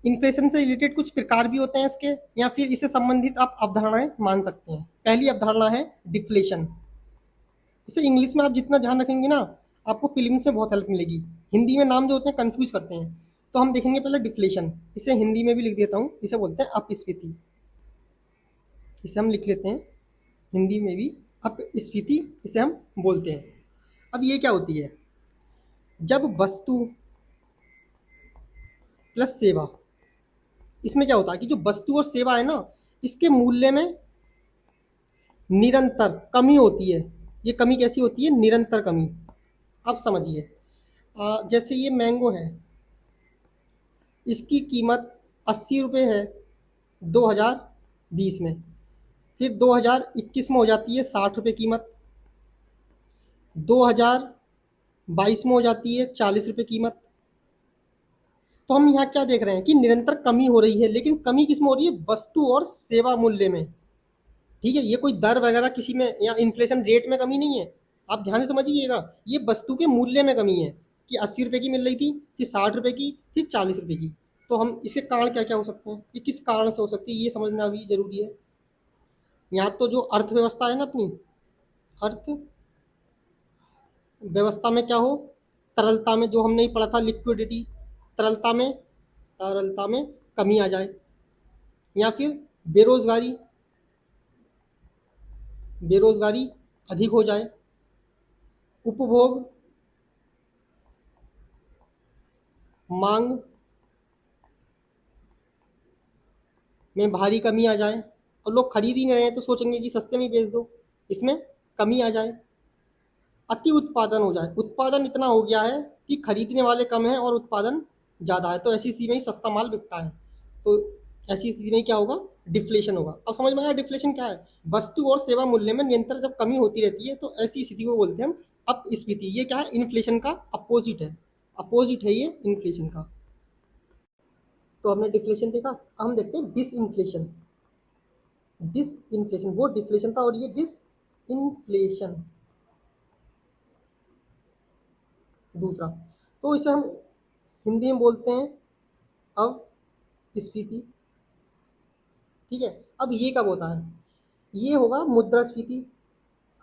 इन्फ्लेशन से रिलेटेड कुछ प्रकार भी होते हैं इसके, या फिर इससे संबंधित आप अवधारणाएं मान सकते हैं। पहली अवधारणा है डिफ्लेशन। इसे इंग्लिश में आप जितना ध्यान रखेंगे ना, आपको प्रीलिम्स में बहुत हेल्प मिलेगी। हिंदी में नाम जो होते हैं कंफ्यूज करते हैं, तो हम देखेंगे पहले डिफ्लेशन। इसे हिंदी में भी लिख देता हूँ, इसे बोलते हैं अपस्फीति। इसे हम लिख लेते हैं हिंदी में भी, अपस्फीति इसे हम बोलते हैं। अब ये क्या होती है? जब वस्तु प्लस सेवा, इसमें क्या होता है कि जो वस्तु और सेवा है ना, इसके मूल्य में निरंतर कमी होती है। ये कमी कैसी होती है? निरंतर कमी। अब समझिए, जैसे ये मैंगो है, इसकी कीमत 80 रुपये है 2020 में, फिर 2021 में हो जाती है 60 रुपये कीमत, 2022 में हो जाती है 40 रुपये कीमत। तो हम यहाँ क्या देख रहे हैं कि निरंतर कमी हो रही है, लेकिन कमी किस में हो रही है? वस्तु और सेवा मूल्य में। ठीक है, ये कोई दर वगैरह किसी में या इन्फ्लेशन रेट में कमी नहीं है। आप ध्यान से समझिएगा, ये वस्तु के मूल्य में कमी है कि 80 रुपये की मिल रही थी, फिर 60 रुपये की, फिर 40 रुपये की। तो हम इसके कारण क्या क्या हो सकते हैं, ये किस कारण से हो सकती है, ये समझना भी जरूरी है। यहाँ तो जो अर्थव्यवस्था है ना अपनी, अर्थव्यवस्था में क्या हो? तरलता में, जो हमने ही पढ़ा था लिक्विडिटी, तरलता में कमी आ जाए, या फिर बेरोजगारी बेरोजगारी अधिक हो जाए, उपभोग मांग में भारी कमी आ जाए, और लोग खरीद ही नहीं रहे हैं तो सोचेंगे कि सस्ते में बेच दो, इसमें कमी आ जाए। अति उत्पादन हो जाए, उत्पादन इतना हो गया है कि खरीदने वाले कम हैं और उत्पादन ज़्यादा है, तो ऐसी स्थिति में ही सस्ता माल बिकता है। तो ऐसी स्थिति में क्या होगा? डिफ्लेशन होगा। अब समझ में आया डिफ्लेशन क्या है? वस्तु और सेवा मूल्य में निरंतर जब कमी होती रहती है, तो ऐसी स्थिति को बोलते हैं हम अपस्फीति। ये क्या है? इन्फ्लेशन का अपोजिट है, अपोजिट है ये इन्फ्लेशन का। तो हमने डिफ्लेशन देखा, अब हम देखते हैं डिसइन्फ्लेशन। डिसइन्फ्लेशन वो डिफ्लेशन था, और ये डिसइन्फ्लेशन दूसरा। तो इसे हम हिंदी में बोलते हैं अवस्फीति। ठीक है, अब ये कब होता है? ये होगा मुद्रास्फीति।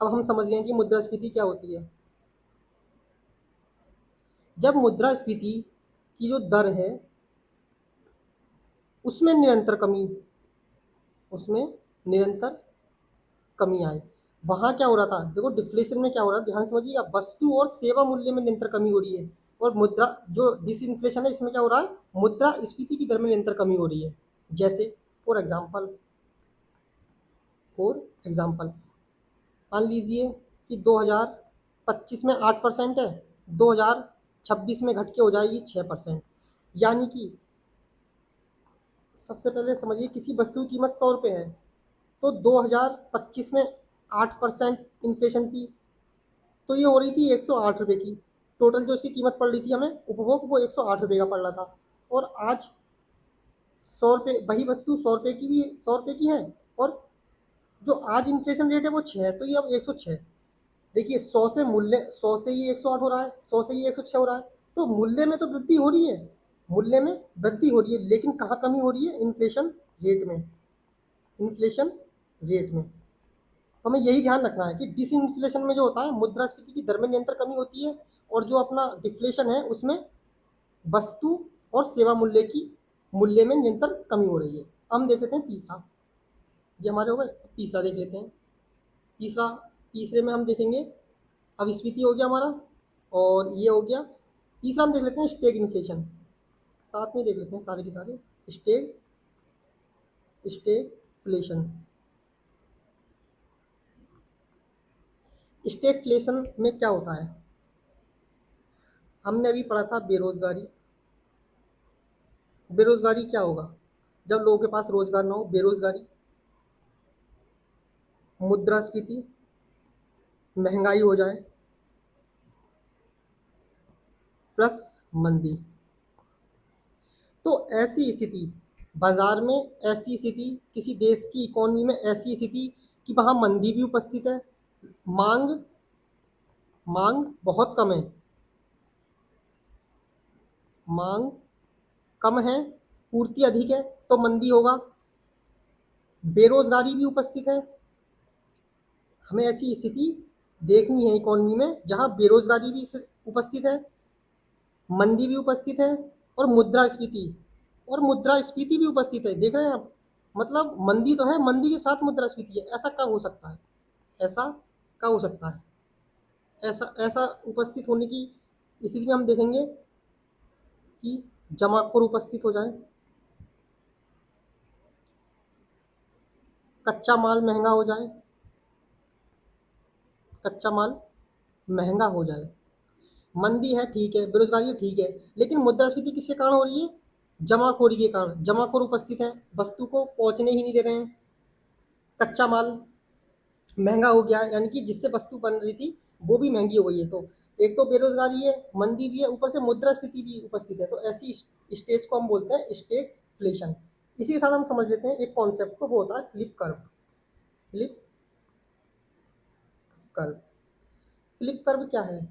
अब हम समझ गए कि मुद्रास्फीति क्या होती है। जब मुद्रास्फीति की जो दर है उसमें निरंतर कमी आए। वहाँ क्या हो रहा था? देखो डिफ्लेशन में क्या हो रहा है, ध्यान समझिएगा, वस्तु और सेवा मूल्य में निरंतर कमी हो रही है। और मुद्रा जो डिसइन्फ्लेशन है, इसमें क्या हो रहा है? मुद्रास्फीति की दर में निरंतर कमी हो रही है। जैसे फॉर एग्जाम्पल मान लीजिए कि 2025 में 8% है, 2026 में घट के हो जाएगी 6%। यानी कि सबसे पहले समझिए, किसी वस्तु की कीमत 100 रुपये है, तो 2025 में 8% इन्फ्लेशन थी, तो ये हो रही थी 108 रुपये की। टोटल जो इसकी कीमत पड़ रही थी हमें उपभोग, वो 108 रुपये का पड़ रहा था। और आज 100 रुपये, वही वस्तु 100 रुपये की है, और जो आज इन्फ्लेशन रेट है वो 6 है, तो ये अब 106। देखिए 100 से ये 108 हो रहा है, 100 से ये 106 हो रहा है, तो मूल्य में तो वृद्धि हो रही है, मूल्य में वृद्धि हो रही है, लेकिन कहाँ कमी हो रही है? इन्फ्लेशन रेट में। तो हमें यही ध्यान रखना है कि डिसइन्फ्लेशन में जो होता है, मुद्रास्फीति की दर में निरंतर कमी होती है, और जो अपना डिफ्लेशन है उसमें वस्तु और सेवा मूल्य में निरंतर कमी हो रही है। हम देख लेते हैं तीसरा, ये हमारे हो गए। तीसरा देख लेते हैं। तीसरा, तीसरे में हम देखेंगे, अब स्फीति हो गया हमारा और ये हो गया। तीसरा हम देख लेते हैं स्टेग इन्फ्लेशन, साथ में देख लेते हैं सारे के सारे। स्टेग स्टेगफ्लेशन। स्टेगफ्लेशन में क्या होता है, हमने अभी पढ़ा था बेरोजगारी। बेरोजगारी क्या होगा, जब लोगों के पास रोजगार ना हो, बेरोजगारी। मुद्रास्फीति, महंगाई हो जाए, प्लस मंदी। तो ऐसी स्थिति बाजार में, ऐसी स्थिति किसी देश की इकोनॉमी में, ऐसी स्थिति कि वहाँ मंदी भी उपस्थित है, मांग मांग बहुत कम है, मांग कम है, पूर्ति अधिक है, तो मंदी होगा। बेरोजगारी भी उपस्थित है, हमें ऐसी स्थिति देखनी है इकोनॉमी में जहाँ बेरोजगारी भी उपस्थित है, मंदी भी उपस्थित है, और मुद्रास्फीति भी उपस्थित है। देख रहे हैं आप, मतलब मंदी तो है, मंदी के साथ मुद्रास्फीति है। ऐसा कब हो सकता है, ऐसा कब हो सकता है? ऐसा ऐसा उपस्थित होने की स्थिति में हम देखेंगे कि जमाखोर उपस्थित हो जाए, कच्चा माल महंगा हो जाए, कच्चा माल महंगा हो जाए, मंदी है ठीक है, बेरोजगारी है ठीक है, लेकिन मुद्रास्फीति किसके कारण हो रही है? जमाखोरी के कारण। जमाखोर उपस्थित है, वस्तु को पहुंचने ही नहीं दे रहे हैं, कच्चा माल महंगा हो गया है, यानी कि जिससे वस्तु बन रही थी वो भी महंगी हो गई है। तो एक तो बेरोजगारी है, मंदी भी है, ऊपर से मुद्रास्फीति भी उपस्थित है। तो ऐसी स्टेज को हम बोलते हैं स्टेगफ्लेशन। इसी के साथ हम समझ लेते हैं एक कॉन्सेप्ट को, वो होता है flip curve. Flip curve, flip curve क्या है?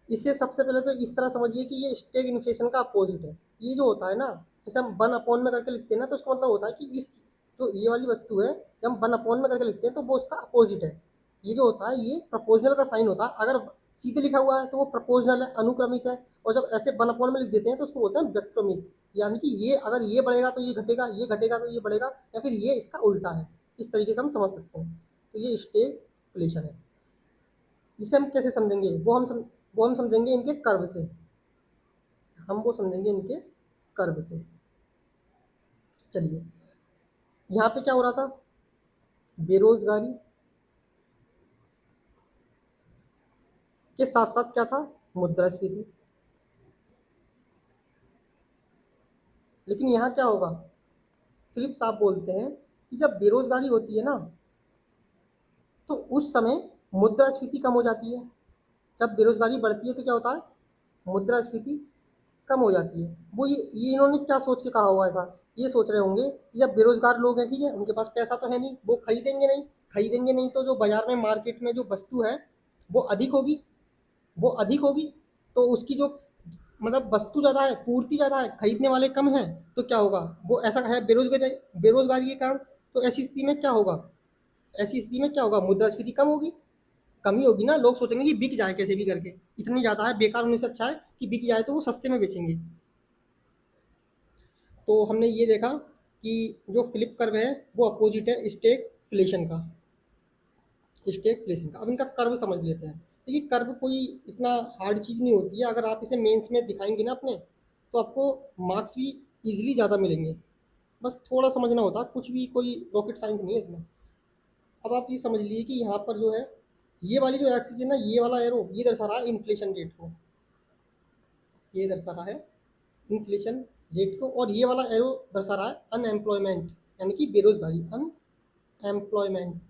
इसे सबसे पहले तो इस तरह समझिए कि ये स्टेग इन्फ्लेशन का अपोजिट है। ये जो होता है ना, जैसे हम 1 अपॉन में करके लिखते हैं ना, तो उसका मतलब होता है कि इस जो ये वाली वस्तु है, जब हम 1 अपॉन में करके लिखते हैं तो वो उसका अपोजिट है। ये जो होता है ये प्रपोजनल का साइन होता है। अगर सीधे लिखा हुआ है तो वो प्रपोजनल है, अनुक्रमित है। और जब ऐसे 1 अपॉन में लिख देते हैं तो उसको बोलते हैं व्यक्रमित। यानी कि ये अगर ये बढ़ेगा तो ये घटेगा, ये घटेगा तो ये बढ़ेगा, या फिर ये इसका उल्टा है। इस तरीके से हम समझ सकते हैं। तो ये स्टेगफ्लेशन है। इसे हम कैसे समझेंगे, वो हम समझेंगे इनके कर्व से। हम वो समझेंगे इनके कर्व से। चलिए, यहाँ पे क्या हो रहा था, बेरोजगारी के साथ साथ क्या था, मुद्रास्फीति। लेकिन यहाँ क्या होगा, फिलिप्स आप बोलते हैं कि जब बेरोजगारी होती है ना, तो उस समय मुद्रास्फीति कम हो जाती है। जब बेरोजगारी बढ़ती है तो क्या होता है, मुद्रास्फीति कम हो जाती है। वो ये इन्होंने क्या सोच के कहा होगा ऐसा? ये सोच रहे होंगे कि जब बेरोजगार लोग हैं, ठीक है, उनके पास पैसा तो है नहीं, वो खरीदेंगे नहीं। खरीदेंगे नहीं तो जो बाजार में, मार्केट में जो वस्तु है वो अधिक होगी, वो अधिक होगी। तो उसकी जो, मतलब वस्तु ज़्यादा है, पूर्ति ज़्यादा है, खरीदने वाले कम हैं, तो क्या होगा, वो ऐसा है बेरोजगारी, बेरोजगारी के कारण। तो ऐसी स्थिति में क्या होगा, ऐसी स्थिति में क्या होगा, मुद्रास्फीति कम होगी, कमी होगी ना। लोग सोचेंगे कि बिक जाए कैसे भी करके, इतनी ज़्यादा है, बेकार होने से अच्छा है कि बिक जाए तो वो सस्ते में बेचेंगे। तो हमने ये देखा कि जो फ्लिप कर्व है वो अपोजिट है स्टेगफ्लेशन का, स्टेगफ्लेशन का। अब इनका कर्व समझ लेते हैं। देखिए, कर्व कोई इतना हार्ड चीज़ नहीं होती है। अगर आप इसे मेंस में दिखाएंगे ना अपने, तो आपको मार्क्स भी इजीली ज़्यादा मिलेंगे। बस थोड़ा समझना होता है, कुछ भी कोई रॉकेट साइंस नहीं है इसमें। अब आप ये समझ लीजिए कि यहाँ पर जो है, ये वाली जो एक्सिस है ना, ये वाला एरो ये दर्शा रहा है इन्फ्लेशन रेट को, ये दर्शा रहा है इन्फ्लेशन रेट को। और ये वाला एरो दर्शा रहा है अनएम्प्लॉयमेंट, यानी कि बेरोजगारी, अनएम्प्लॉयमेंट,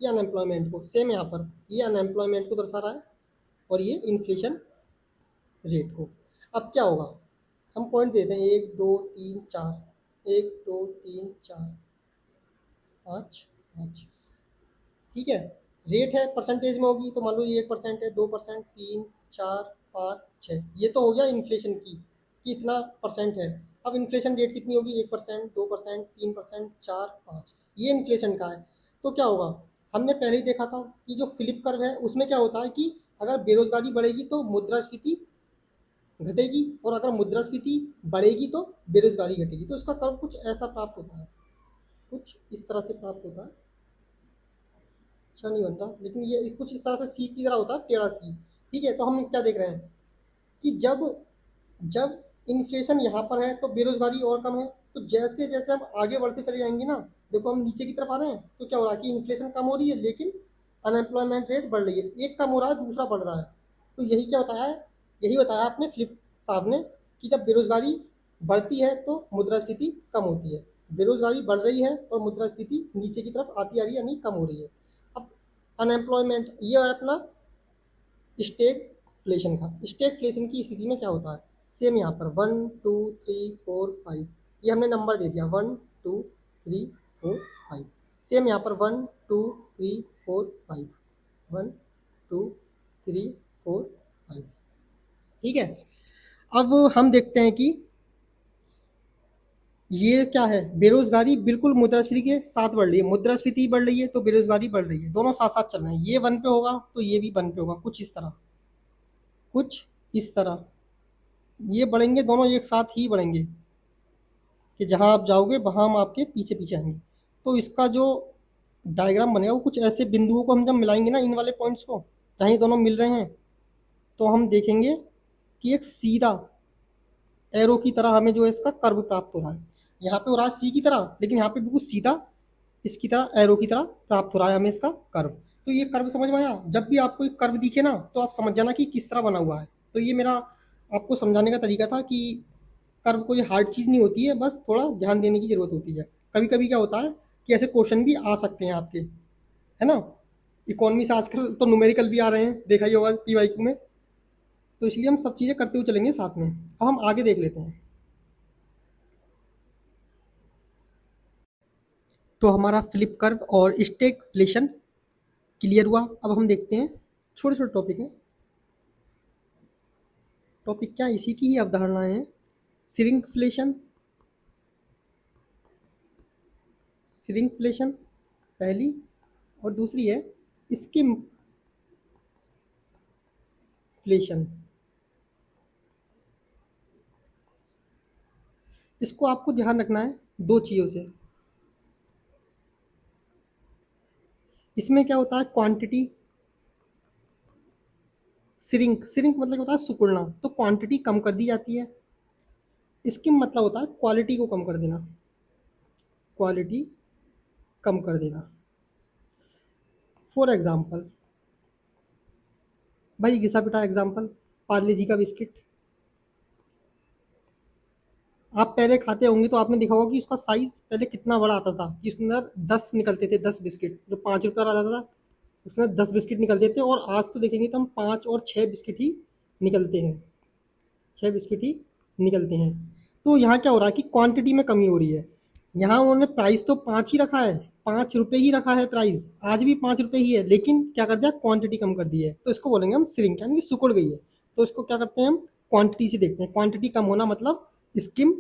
ये अनएम्प्लॉयमेंट को। सेम यहाँ पर ये अनएम्प्लॉयमेंट को दर्शा रहा है और ये इन्फ्लेशन रेट को। अब क्या होगा, हम पॉइंट देते हैं, 1 2 3 4, 1 2 3 4 5 5, ठीक है। रेट है परसेंटेज में होगी, तो मान लो ये 1% है, 2%, 3 4 5 6, ये तो हो गया इन्फ्लेशन की कि इतना परसेंट है। अब इन्फ्लेशन रेट कितनी होगी, 1%, 2%, 3%, 4 5, ये इन्फ्लेशन का है। तो क्या होगा, हमने पहले ही देखा था कि जो फ्लिप कर्व है उसमें क्या होता है कि अगर बेरोजगारी बढ़ेगी तो मुद्रास्फीति घटेगी, और अगर मुद्रास्फीति बढ़ेगी तो बेरोजगारी घटेगी। तो इसका कर्व कुछ ऐसा प्राप्त होता है, कुछ इस तरह से प्राप्त होता है। अच्छा नहीं बन रहा, लेकिन ये कुछ इस तरह से सी की तरह होता है, टेढ़ा सी। ठीक है, तो हम क्या देख रहे हैं कि जब जब इन्फ्लेशन यहाँ पर है तो बेरोजगारी और कम है। तो जैसे जैसे हम आगे बढ़ते चले जाएंगे ना, देखो हम नीचे की तरफ आ रहे हैं तो क्या हो रहा है कि इन्फ्लेशन कम हो रही है लेकिन अनएम्प्लॉयमेंट रेट बढ़ रही है। एक कम हो रहा है, दूसरा बढ़ रहा है। तो यही क्या बताया है, यही बताया आपने फ्लिप साहब ने, कि जब बेरोजगारी बढ़ती है तो मुद्रास्फीति कम होती है, बेरोजगारी बढ़ रही है और मुद्रास्फीति नीचे की तरफ आती आ रही है, यानी कम हो रही है। अब अनएम्प्लॉयमेंट ये है अपना स्टेगफ्लेशन का। स्टेगफ्लेशन की स्थिति में क्या होता है, सेम यहाँ पर 1 2 3 4 5, ये हमने नंबर दे दिया 1 2 3 4 5। सेम यहाँ पर 1 2 3 4 5, 1 2 3 4 5। ठीक है, अब हम देखते हैं कि ये क्या है, बेरोजगारी बिल्कुल मुद्रास्फीति के साथ बढ़ रही है, मुद्रास्फीति बढ़ रही है तो बेरोजगारी बढ़ रही है, दोनों साथ साथ चल रहे हैं। ये 1 पे होगा तो ये भी 1 पे होगा, कुछ इस तरह, कुछ इस तरह। ये बढ़ेंगे, दोनों एक साथ ही बढ़ेंगे, कि जहाँ आप जाओगे वहाँ हम आपके पीछे पीछे आएंगे। तो इसका जो डायग्राम बनेगा वो कुछ ऐसे बिंदुओं को हम जब मिलाएंगे ना, इन वाले पॉइंट्स को, जहाँ ये दोनों मिल रहे हैं, तो हम देखेंगे कि एक सीधा एरो की तरह हमें जो है इसका कर्व प्राप्त हो रहा है। यहाँ पे हो रहा है सी की तरह, लेकिन यहाँ पे बिल्कुल सीधा इसकी तरह एरो की तरह प्राप्त हो रहा है हमें इसका कर्व। तो ये कर्व समझ में आया, जब भी आपको एक कर्व दिखे ना तो आप समझ जाना कि किस तरह बना हुआ है। तो ये मेरा आपको समझाने का तरीका था कि कर्व कोई हार्ड चीज़ नहीं होती है, बस थोड़ा ध्यान देने की ज़रूरत होती है। कभी कभी क्या होता है कि ऐसे क्वेश्चन भी आ सकते हैं आपके, है ना। इकोनॉमी से आजकल तो न्यूमेरिकल भी आ रहे हैं, देखा ही होगा PYQ में। तो इसलिए हम सब चीज़ें करते हुए चलेंगे साथ में। अब हम आगे देख लेते हैं। तो हमारा फ्लिप कर्व और स्टेगफ्लेशन क्लियर हुआ। अब हम देखते हैं, छोटे छोटे टॉपिक हैं, टॉपिक क्या इसी की ही अवधारणाएं हैं। श्रिंकफ्लेशन, श्रिंकफ्लेशन पहली, और दूसरी है स्किमफ्लेशन। इसको आपको ध्यान रखना है दो चीज़ों से। इसमें क्या होता है, क्वांटिटी श्रिंक, श्रिंक मतलब होता है सिकुड़ना, तो क्वांटिटी कम कर दी जाती है। स्किम मतलब होता है क्वालिटी को कम कर देना, क्वालिटी कम कर देना। फॉर एग्जाम्पल, भाई घिसा पिटा एग्जाम्पल, पार्ले जी का बिस्किट आप पहले खाते होंगे तो आपने देखा होगा कि उसका साइज पहले कितना बड़ा आता था, कि उसके अंदर 10 निकलते थे, 10 बिस्किट, जो 5 रुपये का आता था उसके अंदर 10 बिस्किट निकलते थे। और आज तो देखेंगे तो हम 5 और 6 बिस्किट ही निकलते हैं, 6 बिस्किट ही निकलते हैं। तो यहाँ क्या हो रहा है कि क्वांटिटी में कमी हो रही है। यहाँ उन्होंने प्राइस तो 5 ही रखा है, 5 रुपये ही रखा है प्राइस, आज भी 5 रुपये ही है, लेकिन क्या कर दिया, क्वांटिटी कम कर दी है। तो इसको बोलेंगे हम श्रिंक, यानी कि सिकुड़ गई है। तो इसको क्या करते हैं हम, क्वांटिटी से देखते हैं, क्वांटिटी कम होना मतलब स्किम,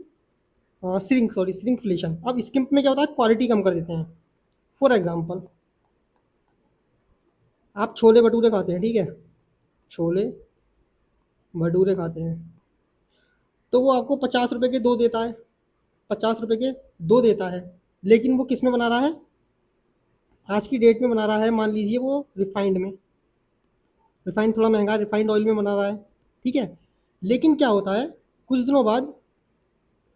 श्रिंकफ्लेशन। अब स्किम्प में क्या होता है, क्वालिटी कम कर देते हैं। फॉर एग्जाम्पल, आप छोले भटूरे खाते हैं, ठीक है, छोले भटूरे खाते हैं, तो वो आपको 50 रुपये के दो देता है, 50 रुपये के दो देता है, लेकिन वो किस में बना रहा है, आज की डेट में बना रहा है, मान लीजिए वो रिफाइंड में, रिफाइंड थोड़ा महंगा रिफाइंड ऑयल में बना रहा है, ठीक है। लेकिन क्या होता है, कुछ दिनों बाद,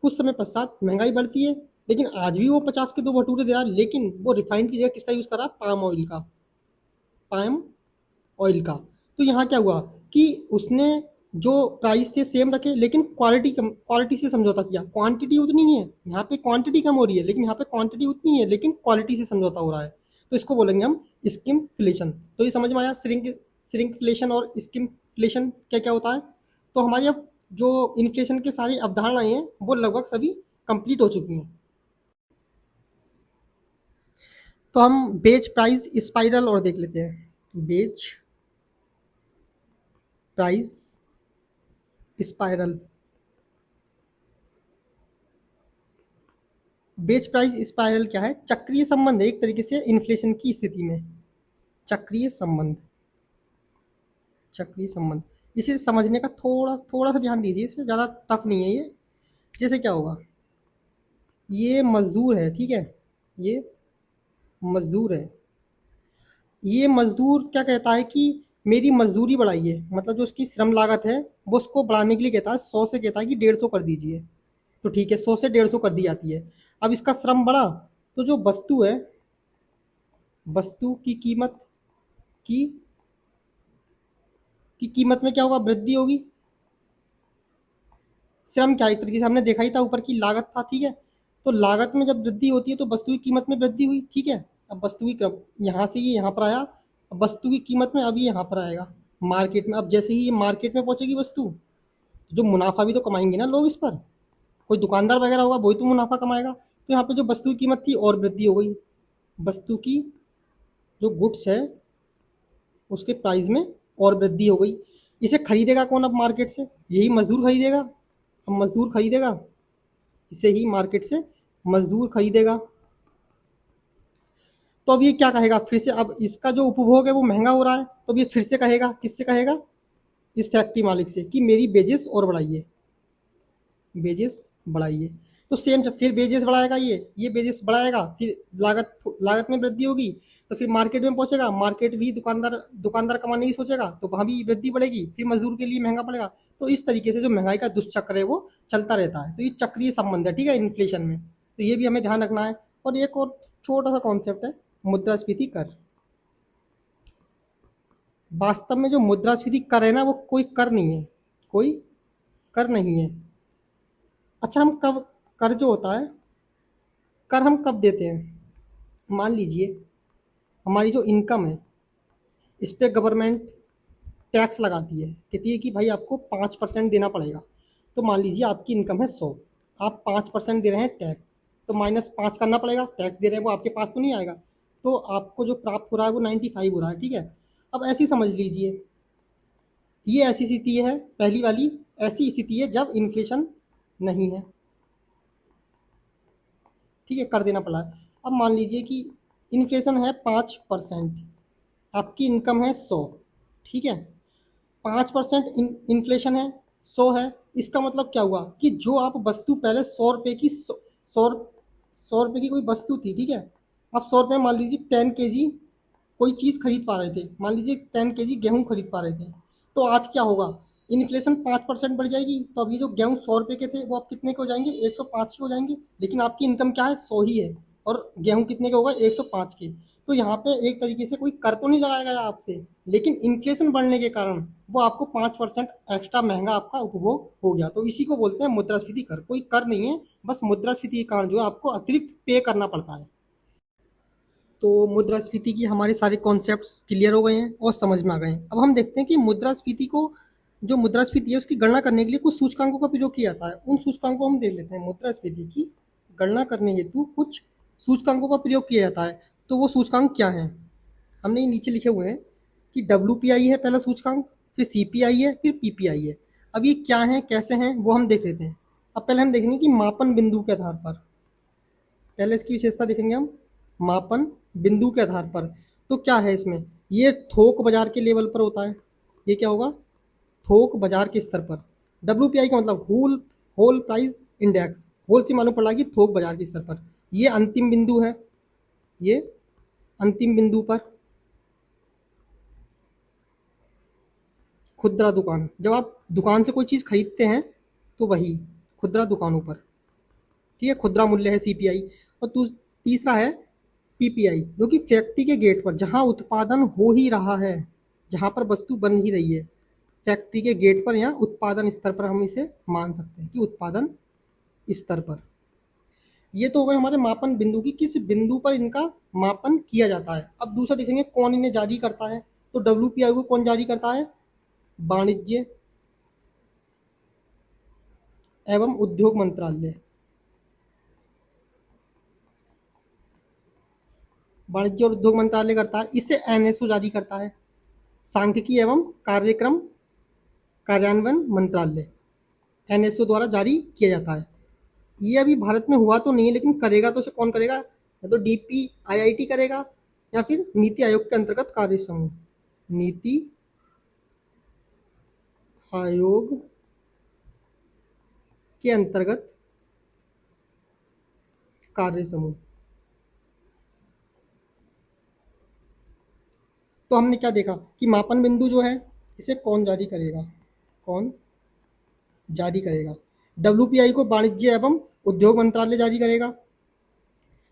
कुछ समय पश्चात महंगाई बढ़ती है, लेकिन आज भी वो 50 के दो भटूरे दे रहा है, लेकिन वो रिफाइंड की जगह किसका यूज़ कर रहा है, पाम ऑयल का, पाम ऑयल का। तो यहाँ क्या हुआ कि उसने जो प्राइस थे सेम रखे, लेकिन क्वालिटी कम, क्वालिटी से समझौता किया, क्वांटिटी उतनी ही है, यहाँ पे क्वांटिटी कम हो रही है, लेकिन यहाँ पे क्वांटिटी उतनी ही है, लेकिन क्वालिटी से समझौता हो रहा है। तो इसको बोलेंगे हम स्किमफ्लेशन। तो ये समझ में आया, श्रिंकफ्लेशन और स्किमफ्लेशन क्या क्या होता है। तो हमारी अब जो इन्फ्लेशन के सारी अवधारणाएं हैं वो लगभग सभी कंप्लीट हो चुकी हैं। तो हम बेच प्राइस स्पाइरल और देख लेते हैं, बेच प्राइस स्पाइरल। बेच प्राइस स्पाइरल क्या है, चक्रीय संबंध है एक तरीके से इन्फ्लेशन की स्थिति में, चक्रीय संबंध। चक्रीय संबंध, इसे समझने का थोड़ा थोड़ा सा ध्यान दीजिए, इसमें ज़्यादा टफ नहीं है ये। जैसे क्या होगा, ये मजदूर है, ठीक है, ये मजदूर है, ये मजदूर क्या कहता है कि मेरी मजदूरी बढ़ाइए, मतलब जो उसकी श्रम लागत है वो उसको बढ़ाने के लिए कहता है, 100 से कहता है कि 150 कर दीजिए। तो ठीक है, 100 से 150 कर दी जाती है। अब इसका श्रम बढ़ा तो जो वस्तु है, वस्तु की कीमत की कीमत में क्या होगा, वृद्धि होगी। श्रम क्या, एक तरीके से हमने देखा ही था, ऊपर की लागत था, ठीक है। तो लागत में जब वृद्धि होती है तो वस्तु की कीमत में वृद्धि हुई, ठीक है। अब वस्तु की यहाँ से ये यहाँ पर आया, अब वस्तु की कीमत में अब ये यहाँ पर आएगा मार्केट में। अब जैसे ही ये मार्केट में पहुंचेगी वस्तु, जो मुनाफा भी तो कमाएंगे ना लोग इस पर, कोई दुकानदार वगैरह होगा वही तो मुनाफा कमाएगा। तो यहाँ पे जो वस्तु की कीमत थी और वृद्धि हो गई, वस्तु की जो गुड्स है उसके प्राइस में और वृद्धि हो गई। इसे खरीदेगा कौन अब मार्केट से, यही मजदूर खरीदेगा। अब मजदूर खरीदेगा, इसे ही मार्केट से मजदूर खरीदेगा। तो अब ये क्या कहेगा फिर से, अब इसका जो उपभोग है वो महंगा हो रहा है, तो अब ये फिर से कहेगा, किससे कहेगा, इस फैक्ट्री मालिक से, कि मेरी वेजेस और बढ़ाइए, वेजेस बढ़ाइए। तो सेम, फिर वेजेस बढ़ाएगा, ये वेजेस बढ़ाएगा, फिर लागत में वृद्धि होगी, तो फिर मार्केट में पहुंचेगा, मार्केट भी दुकानदार दुकानदार कमाने की सोचेगा, तो वहां भी वृद्धि बढ़ेगी, फिर मजदूर के लिए महंगा पड़ेगा। तो इस तरीके से जो महंगाई का दुष्चक्र है वो चलता रहता है। तो ये चक्रीय संबंध है, ठीक है, इन्फ्लेशन में। तो ये भी हमें ध्यान रखना है। और एक और छोटा सा कॉन्सेप्ट है, मुद्रास्फीति कर। वास्तव में जो मुद्रास्फीति कर है ना, वो कोई कर नहीं है, कोई कर नहीं है। अच्छा, हम कब, कर जो होता है, कर हम कब देते हैं, मान लीजिए हमारी जो इनकम है इस पे गवर्नमेंट टैक्स लगाती है, कहती है कि भाई आपको 5% देना पड़ेगा। तो मान लीजिए आपकी इनकम है 100, आप 5% दे रहे हैं टैक्स, तो -5 करना पड़ेगा, टैक्स दे रहे हैं वो आपके पास तो नहीं आएगा। तो आपको जो प्राप्त हो रहा है वो 95 हो रहा है, ठीक है। अब ऐसी समझ लीजिए, ये ऐसी स्थिति है, पहली वाली ऐसी स्थिति है जब इन्फ्लेशन नहीं है, ठीक है, कर देना पड़ा है। अब मान लीजिए कि इन्फ्लेशन है 5%, आपकी इनकम है 100, ठीक है, 5% इन्फ्लेशन है, 100 है। इसका मतलब क्या हुआ कि जो आप वस्तु पहले 100 रुपये की, 100 रुपये की कोई वस्तु थी, ठीक है, आप 100 रुपये मान लीजिए 10 kg कोई चीज़ खरीद पा रहे थे, मान लीजिए 10 kg गेहूँ खरीद पा रहे थे। तो आज क्या होगा, इन्फ्लेशन 5% बढ़ जाएगी, तो अब ये जो गेहूँ 100 रुपये के थे वो आप कितने के हो जाएंगे, 105 के हो जाएंगे। लेकिन आपकी इनकम क्या है, 100 ही है, और गेहूँ कितने के होगा, 105 के। तो यहाँ पे एक तरीके से कोई कर तो नहीं लगाया गया आपसे, लेकिन इन्फ्लेशन बढ़ने के कारण वो आपको 5% एक्स्ट्रा महंगा आपका उपभोग हो गया। तो इसी को बोलते हैं मुद्रास्फीति कर, कोई कर नहीं है, बस मुद्रास्फीति के कारण जो है आपको अतिरिक्त पे करना पड़ता है। तो मुद्रास्फीति की हमारे सारे कॉन्सेप्ट्स क्लियर हो गए हैं और समझ में आ गए हैं। अब हम देखते हैं कि मुद्रास्फीति को, जो मुद्रास्फीति है उसकी गणना करने के लिए कुछ सूचकांकों का प्रयोग किया जाता है। उन सूचकांकों को हम देख लेते हैं। मुद्रास्फीति की गणना करने हेतु कुछ सूचकांकों का प्रयोग किया जाता है। तो वो सूचकांक क्या हैं, हमने ये नीचे लिखे हुए हैं कि WPI है पहला सूचकांक, फिर CPI है, फिर PPI है। अब ये क्या है, कैसे हैं, वो हम देख लेते हैं। अब पहले हम देखेंगे कि मापन बिंदु के आधार पर, पहले इसकी विशेषता देखेंगे हम, मापन बिंदु के आधार पर। तो क्या है इसमें, ये थोक बाजार के लेवल पर होता है, ये क्या होगा, थोक बाजार के स्तर पर। WPI का मतलब whole whole price index, whole से मालूम पड़ा कि थोक बाजार के स्तर पर। ये अंतिम बिंदु है, ये अंतिम बिंदु पर। खुदरा दुकान, जब आप दुकान से कोई चीज़ खरीदते हैं तो वही खुदरा दुकानों पर, ठीक है, खुदरा मूल्य है CPI। और तीसरा है PPI, जो कि फैक्ट्री के गेट पर जहां उत्पादन हो ही रहा है, जहां पर वस्तु बन ही रही है, फैक्ट्री के गेट पर या उत्पादन स्तर पर हम इसे मान सकते हैं कि उत्पादन स्तर पर। ये तो हो गए हमारे मापन बिंदु की, किस बिंदु पर इनका मापन किया जाता है। अब दूसरा देखेंगे कौन इन्हें जारी करता है। तो WPI को कौन जारी करता है, वाणिज्य एवं उद्योग मंत्रालय, वाणिज्य और उद्योग मंत्रालय करता है। इसे NSO जारी करता है, सांख्यिकी एवं कार्यक्रम कार्यान्वयन मंत्रालय, NSO द्वारा जारी किया जाता है। ये अभी भारत में हुआ तो नहीं है, लेकिन करेगा तो उसे कौन करेगा, या तो DPIIT करेगा या फिर नीति आयोग के अंतर्गत कार्य समूह, नीति आयोग के अंतर्गत कार्य समूह। तो हमने क्या देखा कि मापन बिंदु जो है इसे कौन जारी करेगा, कौन जारी करेगा? डब्ल्यूपीआई को वाणिज्य एवं उद्योग मंत्रालय जारी करेगा,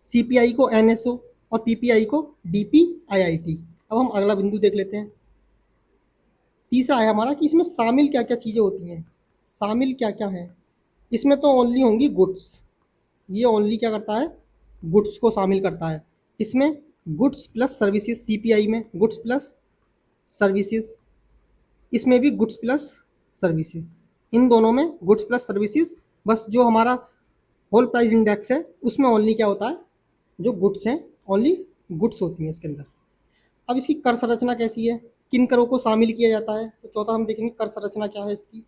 सीपीआई को एनएसओ और पीपीआई को डीपीआईआईटी। अब हम अगला बिंदु देख लेते हैं। तीसरा है हमारा कि इसमें शामिल क्या क्या चीज़ें होती हैं। शामिल क्या क्या है इसमें? तो ओनली होंगी गुड्स। ये ओनली क्या करता है? गुड्स को शामिल करता है। इसमें गुड्स प्लस सर्विसेज, सीपीआई में गुड्स प्लस सर्विसेज, इसमें भी गुड्स प्लस सर्विसेज, इन दोनों में गुड्स प्लस सर्विसेज। बस जो हमारा होल प्राइस इंडेक्स है उसमें ओनली क्या होता है, जो गुड्स हैं ओनली गुड्स होती हैं इसके अंदर। अब इसकी कर संरचना कैसी है, किन करों को शामिल किया जाता है? तो चौथा हम देखेंगे कर संरचना क्या है इसकी।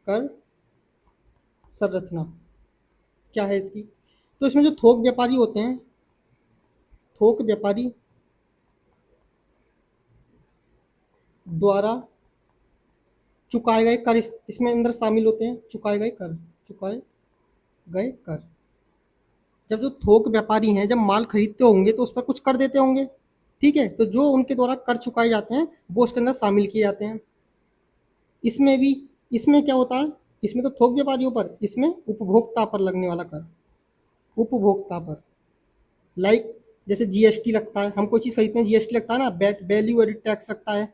कर संरचना क्या है इसकी? तो इसमें जो थोक व्यापारी होते हैं, थोक व्यापारी द्वारा चुकाए गए कर इसमें अंदर शामिल होते हैं। चुकाए गए कर, चुकाए गए कर। जब जो थोक व्यापारी हैं जब माल खरीदते होंगे तो उस पर कुछ कर देते होंगे, ठीक है? तो जो उनके द्वारा कर चुकाए जाते हैं वो उसके अंदर शामिल किए जाते हैं। इसमें भी, इसमें क्या होता है? इसमें तो थोक व्यापारियों पर, इसमें उपभोक्ता पर लगने वाला कर, उपभोक्ता पर। लाइक जैसे जीएसटी लगता है, हम कोई चीज़ खरीदते हैं जीएसटी लगता है ना, वैल्यू एडिड टैक्स लगता है,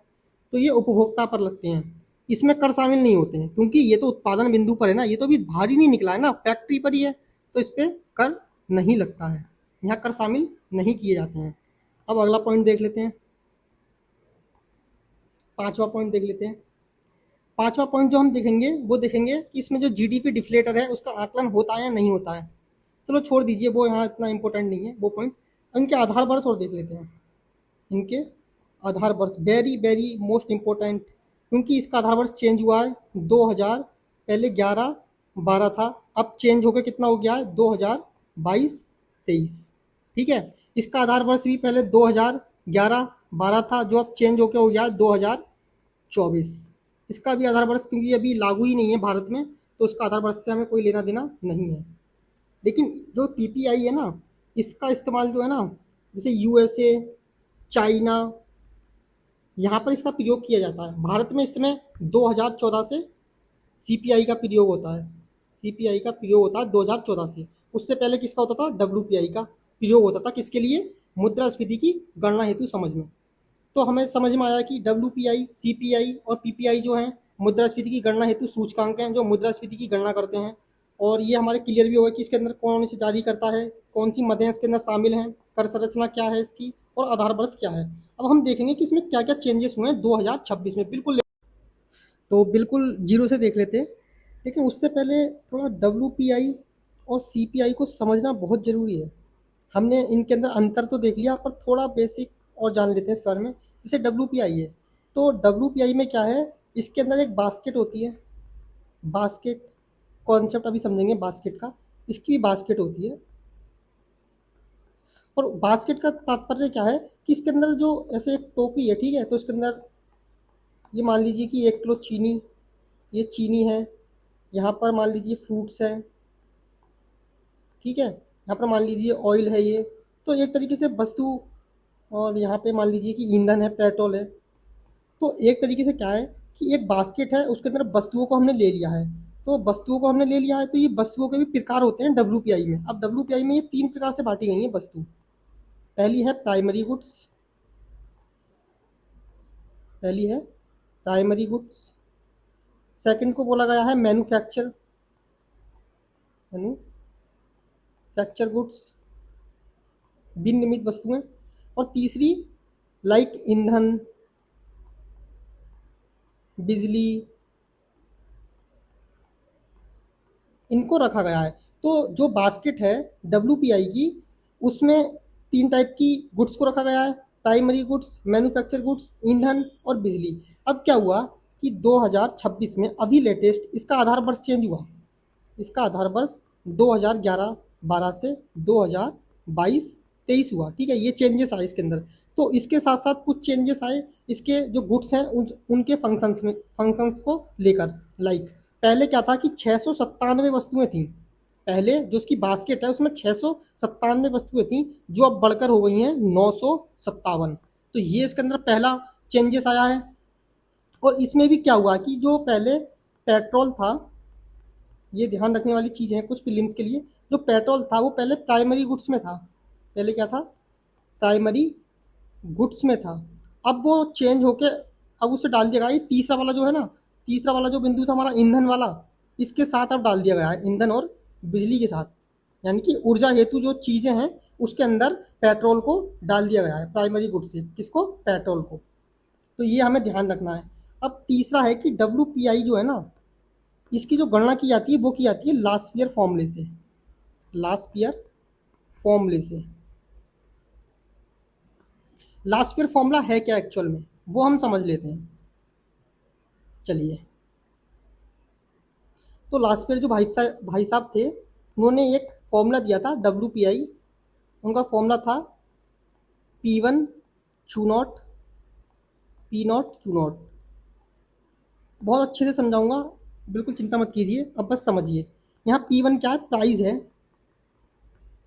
तो ये उपभोक्ता पर लगते हैं। इसमें कर शामिल नहीं होते हैं क्योंकि ये तो उत्पादन बिंदु पर है ना, ये तो अभी बाहर ही नहीं निकला है ना, फैक्ट्री पर ही है, तो इस पर कर नहीं लगता है, यहाँ कर शामिल नहीं किए जाते हैं। अब अगला पॉइंट देख लेते हैं, पांचवा पॉइंट देख लेते हैं। पांचवा पॉइंट जो हम देखेंगे वो देखेंगे कि इसमें जो जीडीपी डिफ्लेटर है उसका आकलन होता है या नहीं होता है। चलो छोड़ दीजिए, वो यहाँ इतना इंपॉर्टेंट नहीं है वो पॉइंट। इनके आधार वर्ष और देख लेते हैं। इनके आधार वर्ष वेरी वेरी मोस्ट इम्पोर्टेंट, क्योंकि इसका आधार वर्ष चेंज हुआ है 2000, पहले 11-12 था, अब चेंज होकर कितना हो गया है 2022-23, ठीक है? इसका आधार वर्ष भी पहले 2011-12 था, जो अब चेंज होकर हो गया है 2024। इसका भी आधार वर्ष क्योंकि अभी लागू ही नहीं है भारत में, तो उसका आधार वर्ष से हमें कोई लेना देना नहीं है। लेकिन जो पीपीआई है ना, इसका इस्तेमाल जो है ना, जैसे यूएसए, चाइना, यहाँ पर इसका प्रयोग किया जाता है। भारत में इसमें 2014 से सीपीआई का प्रयोग होता है, सीपीआई का प्रयोग होता है 2014 से। उससे पहले किसका होता था? डब्ल्यूपीआई का प्रयोग होता था। किसके लिए? मुद्रास्फीति की गणना हेतु समझ में। तो हमें समझ में आया कि डब्ल्यूपीआई, सीपीआई और पीपीआई जो हैं मुद्रास्फीति की गणना हेतु सूचकांक हैं जो मुद्रास्फीति की गणना करते हैं। और ये हमारे क्लियर भी होगा कि इसके अंदर कौन इसे जारी करता है, कौन सी मदें इसके अंदर शामिल हैं, कर संरचना क्या है इसकी, और आधार वर्ष क्या है। अब हम देखेंगे कि इसमें क्या क्या चेंजेस हुए हैं 2026 में। बिल्कुल, तो बिल्कुल जीरो से देख लेते हैं। लेकिन उससे पहले थोड़ा डब्ल्यूपीआई और सीपीआई को समझना बहुत ज़रूरी है। हमने इनके अंदर अंतर तो देख लिया, पर थोड़ा बेसिक और जान लेते हैं इस बारे में। जैसे डब्ल्यूपीआई है, तो डब्ल्यूपीआई में क्या है, इसके अंदर एक बास्केट होती है, बास्केट कॉन्सेप्ट अभी समझेंगे बास्केट का। इसकी भी बास्केट होती है, और बास्केट का तात्पर्य क्या है कि इसके अंदर जो ऐसे एक टोकरी है, ठीक है, तो इसके अंदर ये मान लीजिए कि 1 किलो चीनी, ये चीनी है, यहाँ पर मान लीजिए फ्रूट्स हैं, ठीक है, यहाँ पर मान लीजिए ऑयल है ये, तो एक तरीके से वस्तु, और यहाँ पे मान लीजिए कि ईंधन है, पेट्रोल है। तो एक तरीके से क्या है कि एक बास्केट है, उसके अंदर वस्तुओं को हमने ले लिया है। तो वस्तुओं को हमने ले लिया है, तो ये वस्तुओं के भी प्रकार होते हैं डब्ल्यूपीआई में। अब डब्ल्यूपीआई में ये 3 प्रकार से बांटी गई है वस्तु। पहली है प्राइमरी गुड्स, पहली है प्राइमरी गुड्स। सेकंड को बोला गया है मैन्युफैक्चर, मैन्युफैक्चर गुड्स, विनिर्मित वस्तुएं। और तीसरी लाइक ईंधन, बिजली, इनको रखा गया है। तो जो बास्केट है डब्ल्यूपीआई की, उसमें 3 टाइप की गुड्स को रखा गया है, प्राइमरी गुड्स, मैन्युफैक्चर गुड्स, ईंधन और बिजली। अब क्या हुआ कि 2026 में अभी लेटेस्ट इसका आधार वर्ष चेंज हुआ। इसका आधार वर्ष 2011-12 से 2022-23 23 हुआ, ठीक है, ये चेंजेस आए इसके अंदर। तो इसके साथ साथ कुछ चेंजेस आए इसके जो गुड्स हैं उनके फंक्शंस को लेकर। लाइक पहले क्या था कि 697 वस्तुएं थी, पहले जो उसकी बास्केट है उसमें 697 वस्तुएं थी, जो अब बढ़कर हो गई हैं 957। तो ये इसके अंदर पहला चेंजेस आया है। और इसमें भी क्या हुआ कि जो पहले पेट्रोल था, ये ध्यान रखने वाली चीज़ है कुछ फिलिंग्स के लिए, जो पेट्रोल था वो पहले प्राइमरी गुड्स में था। पहले क्या था, प्राइमरी गुड्स में था। अब वो चेंज होके अब उसे डाल दिया गया, ये तीसरा वाला जो है ना, तीसरा वाला जो बिंदु था हमारा ईंधन वाला, इसके साथ अब डाल दिया गया है, ईंधन और बिजली के साथ, यानी कि ऊर्जा हेतु जो चीज़ें हैं उसके अंदर पेट्रोल को डाल दिया गया है, प्राइमरी गुड्स से किसको, पेट्रोल को। तो ये हमें ध्यान रखना है। अब तीसरा है कि WPI जो है ना, इसकी जो गणना की जाती है वो की जाती है लास्पियर फॉर्मूले से। लास्पियर फॉर्मूले से, लास्पियर फॉर्मूला है क्या एक्चुअल में, वो हम समझ लेते हैं। चलिए, तो लास्पियर जो भाई साहब थे, उन्होंने एक फॉर्मूला दिया था WPI। उनका फॉर्मूला था P1 Q0 P0 Q0। बहुत अच्छे से समझाऊंगा, बिल्कुल चिंता मत कीजिए, अब बस समझिए। यहाँ P1 क्या है, प्राइस है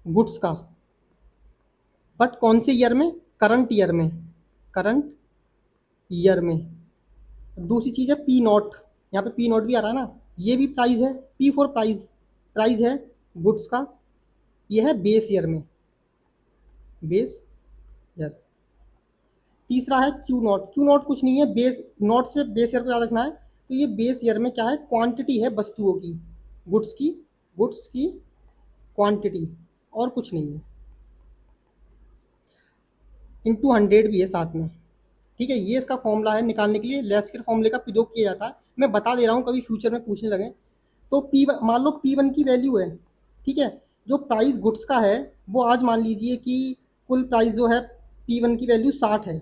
गुड्स का, बट कौन से ईयर में, करंट ईयर में, करंट ईयर में। दूसरी चीज़ है P0, यहाँ पे P0 भी आ रहा है ना, ये भी प्राइस है। P4 प्राइस, प्राइस है गुड्स का, ये है बेस ईयर में, बेस ईयर। तीसरा है Q0 कुछ नहीं है, बेस नॉट से बेस ईयर को याद रखना है। तो ये बेस ईयर में क्या है, क्वांटिटी है वस्तुओं की, गुड्स की, गुड्स की क्वांटिटी, और कुछ नहीं है। इंटू 100 भी है साथ में, ठीक है। ये इसका फॉर्मूला है निकालने के लिए, लेस्कर फॉर्मूले का प्रयोग किया जाता है। मैं बता दे रहा हूँ, कभी फ्यूचर में पूछने लगे तो P1, मान लो P1 की वैल्यू है, ठीक है, जो प्राइस गुड्स का है वो आज मान लीजिए कि कुल प्राइस जो है P1 की वैल्यू 60 है,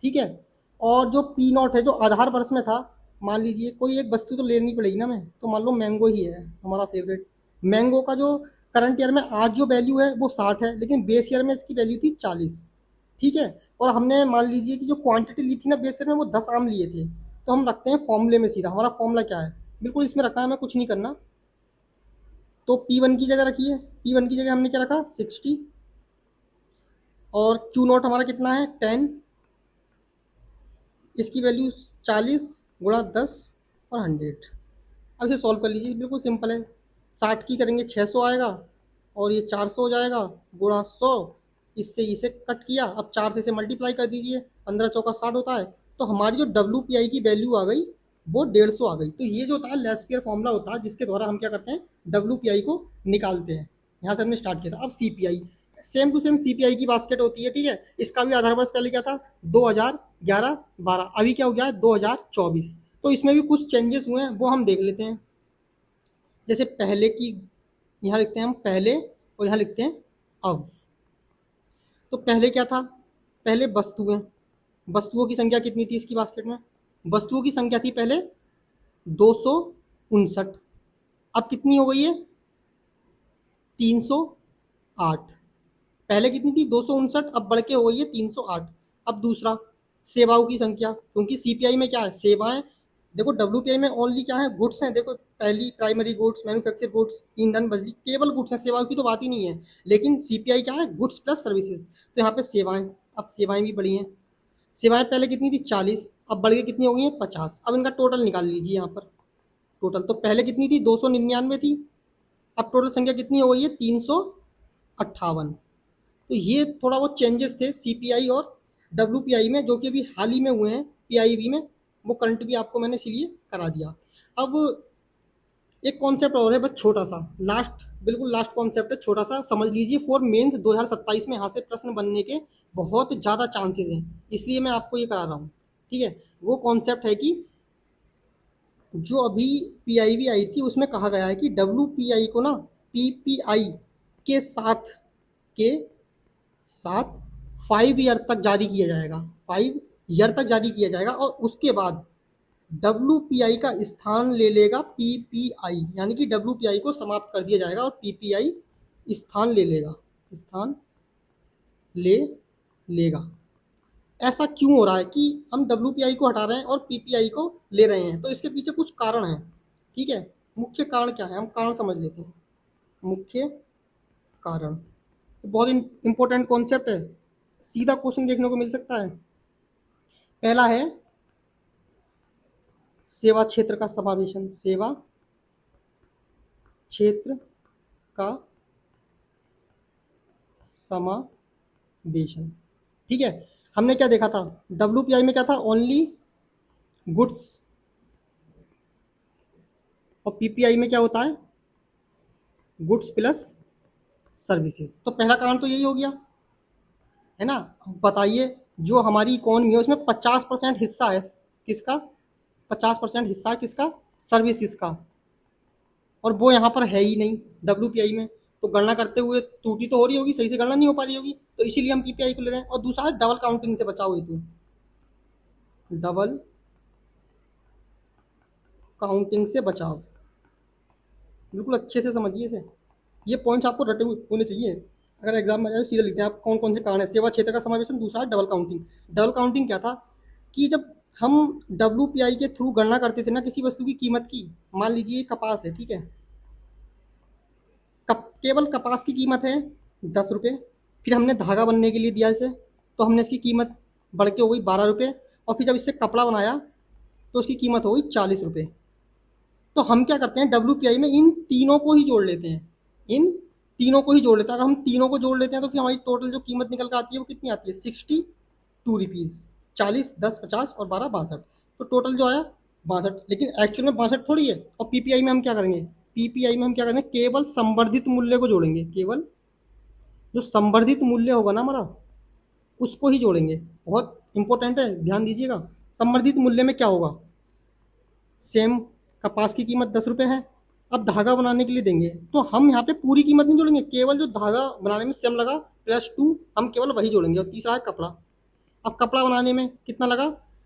ठीक है। और जो P0 है जो आधार वर्ष में था, मान लीजिए कोई एक वस्तु तो लेनी पड़ेगी ना, मैं तो मान लो मैंगो ही है हमारा फेवरेट। मैंगो का जो करंट ईयर में आज जो वैल्यू है वो 60 है, लेकिन बेस ईयर में इसकी वैल्यू थी 40, ठीक है। और हमने मान लीजिए कि जो क्वांटिटी ली थी ना बेस ईयर में, वो 10 आम लिए थे। तो हम रखते हैं फॉर्मूले में सीधा, हमारा फॉर्मूला क्या है, बिल्कुल इसमें रखना है, हमें कुछ नहीं करना। तो P1 की जगह रखिए, P1 की जगह हमने क्या रखा, 60, और Q0 हमारा कितना है, 10, इसकी वैल्यू 40 गुणा 10 और 100। अब इसे सॉल्व कर लीजिए, बिल्कुल सिंपल है। 60 की करेंगे 600 आएगा, और ये 400 हो जाएगा, गुणा 100, इससे इसे कट किया, अब 4 से इसे मल्टीप्लाई कर दीजिए, 15 चौका 60 होता है। तो हमारी जो WPI की वैल्यू आ गई वो 150 आ गई। तो ये जो होता है लेस्पियर फॉर्मूला होता है, जिसके द्वारा हम क्या करते हैं, WPI को निकालते हैं। यहाँ से हमने स्टार्ट किया था। अब CPI, same to same CPI की बास्केट होती है, ठीक है। इसका भी आधार वर्ष पहले क्या था, 2011-12, अभी क्या हो गया है 2024। तो इसमें भी कुछ चेंजेस हुए हैं, वो हम देख लेते हैं। जैसे पहले की, यहाँ लिखते हैं हम पहले, और यहाँ लिखते हैं अब। तो पहले क्या था, पहले वस्तुएं, वस्तुओं की संख्या कितनी थी इसकी बास्केट में, वस्तुओं की संख्या थी पहले 259, अब कितनी हो गई है, 308। पहले कितनी थी, 259, अब बढ़ के हो गई है 308। अब दूसरा, सेवाओं की संख्या, क्योंकि CPI में क्या है, सेवाएं। देखो WPI में ओनली क्या है, गुड्स हैं। देखो पहली प्राइमरी गुड्स, मैन्युफैक्चर गुड्स, ईंधन, बिजली, केवल गुड्स हैं, सेवाओं की तो बात ही नहीं है। लेकिन CPI क्या है, गुड्स प्लस सर्विसेज। तो यहाँ पे सेवाएं, अब सेवाएं भी बढ़ी हैं। सेवाएं पहले कितनी थी, 40, अब बढ़ के कितनी हो गई हैं, 50। अब इनका टोटल निकाल लीजिए यहाँ पर। टोटल तो पहले कितनी थी, 299 थी, अब टोटल संख्या कितनी हो गई है, 358। तो ये थोड़ा बहुत चेंजेस थे CPI और WPI में, जो कि अभी हाल ही में हुए हैं PIB में। वो करंट भी आपको मैंने इसीलिए करा दिया। अब एक कॉन्सेप्ट और है, बस छोटा सा, लास्ट, बिल्कुल लास्ट कॉन्सेप्ट है, छोटा सा समझ लीजिए। फॉर मेंस 2027 में यहाँ से प्रश्न बनने के बहुत ज़्यादा चांसेस हैं, इसलिए मैं आपको ये करा रहा हूँ, ठीक है। वो कॉन्सेप्ट है कि जो अभी PIB आई थी उसमें कहा गया है कि WPI को ना PPI के साथ, के साथ 5 ईयर तक जारी किया जाएगा, 5 ईयर तक जारी किया जाएगा। और उसके बाद WPI का स्थान ले लेगा PPI, यानी कि WPI को समाप्त कर दिया जाएगा और PPI स्थान ले लेगा, स्थान ले लेगा। ऐसा क्यों हो रहा है कि हम WPI को हटा रहे हैं और PPI को ले रहे हैं? तो इसके पीछे कुछ कारण हैं, ठीक है। मुख्य कारण क्या है, हम कारण समझ लेते हैं। मुख्य कारण बहुत इंपॉर्टेंट कॉन्सेप्ट है, सीधा क्वेश्चन देखने को मिल सकता है। पहला है सेवा क्षेत्र का समावेशन, सेवा क्षेत्र का समावेशन, ठीक है। हमने क्या देखा था, WPI में क्या था, ओनली गुड्स, और PPI में क्या होता है, गुड्स प्लस सर्विसेज। तो पहला कारण तो यही हो गया, है ना। अब बताइए, जो हमारी इकोनॉमी है उसमें 50% हिस्सा है किसका, 50% हिस्सा है किसका, सर्विसेज का, और वो यहाँ पर है ही नहीं WPI में। तो गणना करते हुए त्रुटि तो हो रही होगी, सही से गणना नहीं हो पा रही होगी, तो इसीलिए हम PPI को ले रहे हैं। और दूसरा है डबल काउंटिंग से बचाव हेतु, डबल काउंटिंग से बचाव, बिल्कुल अच्छे से समझिए इसे, ये पॉइंट्स आपको रटे हुए होने चाहिए। अगर एग्जाम में आ जाए सीधे लिखते हैं आप कौन कौन से कारण है, सेवा क्षेत्र का समावेशन, दूसरा है डबल काउंटिंग। डबल काउंटिंग क्या था कि जब हम WPI के थ्रू गणना करते थे ना किसी वस्तु की कीमत की, मान लीजिए कपास है, ठीक है, केवल कपास की कीमत है 10 रुपये, फिर हमने धागा बनने के लिए दिया इसे, तो हमने इसकी कीमत बढ़ के हो गई 12 रुपये, और फिर जब इससे कपड़ा बनाया तो उसकी कीमत हो गई 40 रुपये। तो हम क्या करते हैं WPI में इन तीनों को ही जोड़ लेते हैं, इन तीनों को ही जोड़ लेते हैं। अगर हम तीनों को जोड़ लेते हैं तो फिर हमारी टोटल जो कीमत निकल कर आती है वो कितनी आती है, 62 रुपीज़। 40, 10, 50 और 12, 62, तो टोटल जो आया 62। लेकिन एक्चुअल में 62 थोड़ी है। और PPI में हम क्या करेंगे, PPI में हम क्या करेंगे, केवल संवर्धित मूल्य को जोड़ेंगे, केवल जो संवर्धित मूल्य होगा ना हमारा उसको ही जोड़ेंगे। बहुत इंपॉर्टेंट है, ध्यान दीजिएगा। संवर्धित मूल्य में क्या होगा, सेम कपास की कीमत 10 रुपये है, अब धागा बनाने के लिए देंगे तो हम यहाँ पे पूरी कीमत नहीं जोड़ेंगे, केवल जो धागा बनाने में सेम लगा +2 हम केवल वही जोड़ेंगे। और तीसरा है कपड़ा, अब कपड़ा बनाने में कितना लगा,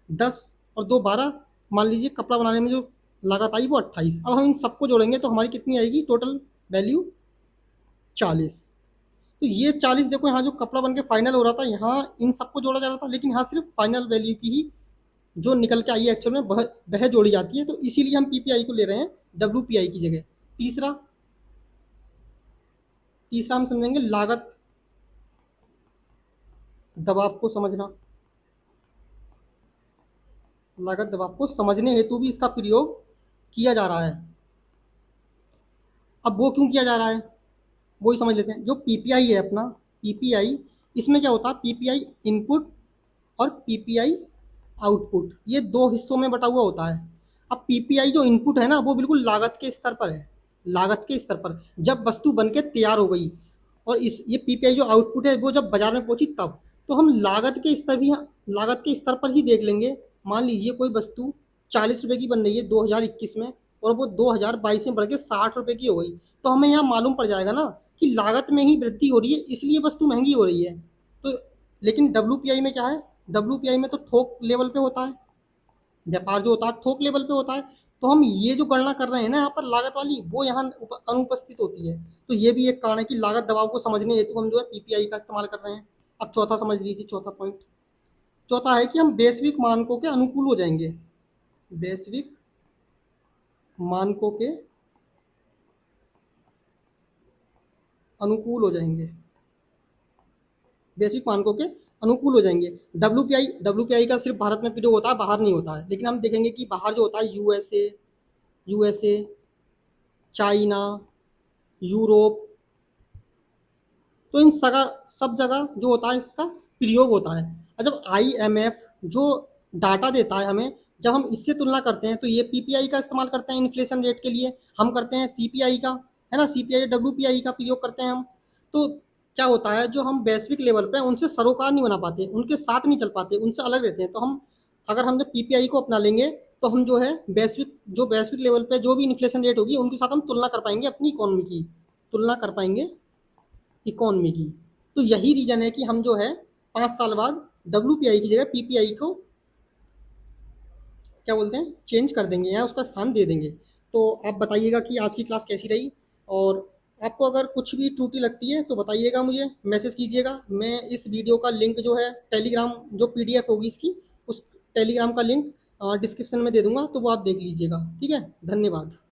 10 और 2 12, मान लीजिए कपड़ा बनाने में जो लागत आई वो 28। अब हम इन सबको जोड़ेंगे तो हमारी कितनी आएगी टोटल वैल्यू, 40। तो ये 40 देखो, यहाँ जो कपड़ा बन के फाइनल हो रहा था यहाँ इन सबको जोड़ा जा रहा था, लेकिन यहाँ सिर्फ फाइनल वैल्यू की ही जो निकल के आई है एक्चुअल में वह जोड़ी जाती है। तो इसीलिए हम PPI को ले रहे हैं WPI की जगह। तीसरा तीसरा हम समझेंगे लागत दबाव को समझना, लागत दबाव को समझने हेतु भी इसका प्रयोग किया जा रहा है। अब वो क्यों किया जा रहा है वो ही समझ लेते हैं। जो PPI है अपना, PPI, इसमें क्या होता है, PPI इनपुट और PPI आउटपुट, ये दो हिस्सों में बटा हुआ होता है। अब PPI जो इनपुट है ना वो बिल्कुल लागत के स्तर पर है, लागत के स्तर पर जब वस्तु बन के तैयार हो गई, और इस ये PPI जो आउटपुट है वो जब बाजार में पहुंची तब। तो हम लागत के स्तर पर ही देख लेंगे। मान लीजिए कोई वस्तु 40 रुपये की बन रही है 2021 में, और वो 2022 में बढ़ के 60 रुपये की हो गई, तो हमें यहाँ मालूम पड़ जाएगा ना कि लागत में ही वृद्धि हो रही है, इसलिए वस्तु महंगी हो रही है। तो लेकिन WPI में क्या है, WPI में तो थोक लेवल पे होता है, व्यापार जो होता है थोक लेवल पे होता है। तो हम ये जो गणना कर रहे हैं ना यहाँ पर लागत वाली, वो यहाँ अनुपस्थित होती है। तो ये भी एक कारण है कि लागत दबाव को समझने हेतु हम जो है PPI का इस्तेमाल कर रहे हैं। अब चौथा समझ लीजिए, चौथा पॉइंट, चौथा है कि हम वैश्विक मानकों के अनुकूल हो जाएंगे, वैश्विक मानकों के अनुकूल हो जाएंगे, वैश्विक मानकों के अनुकूल हो जाएंगे। WPI का सिर्फ भारत में प्रयोग होता है, बाहर नहीं होता है। लेकिन हम देखेंगे कि बाहर जो होता है USA, चाइना, यूरोप, तो इन सब जगह जो होता है इसका प्रयोग होता है। और जब IMF जो डाटा देता है हमें, जब हम इससे तुलना करते हैं तो ये PPI का इस्तेमाल करते हैं इन्फ्लेशन रेट के लिए, हम करते हैं CPI का, है ना, CPI WPI का प्रयोग करते हैं हम। तो क्या होता है, जो हम वैश्विक लेवल पे उनसे सरोकार नहीं बना पाते, उनके साथ नहीं चल पाते, उनसे अलग रहते हैं। तो हम अगर हम जब PPI को अपना लेंगे तो हम जो है वैश्विक लेवल पे जो भी इन्फ्लेशन रेट होगी उनके साथ हम तुलना कर पाएंगे, अपनी इकोनॉमी की तुलना कर पाएंगे, इकोनॉमी की। तो यही रीजन है कि हम जो है 5 साल बाद WPI की जगह PPI को क्या बोलते हैं, चेंज कर देंगे या उसका स्थान दे देंगे। तो आप बताइएगा कि आज की क्लास कैसी रही, और आपको अगर कुछ भी त्रुटि लगती है तो बताइएगा, मुझे मैसेज कीजिएगा। मैं इस वीडियो का लिंक जो है टेलीग्राम, जो पीडीएफ होगी इसकी, उस टेलीग्राम का लिंक डिस्क्रिप्शन में दे दूंगा, तो वो आप देख लीजिएगा। ठीक है, धन्यवाद।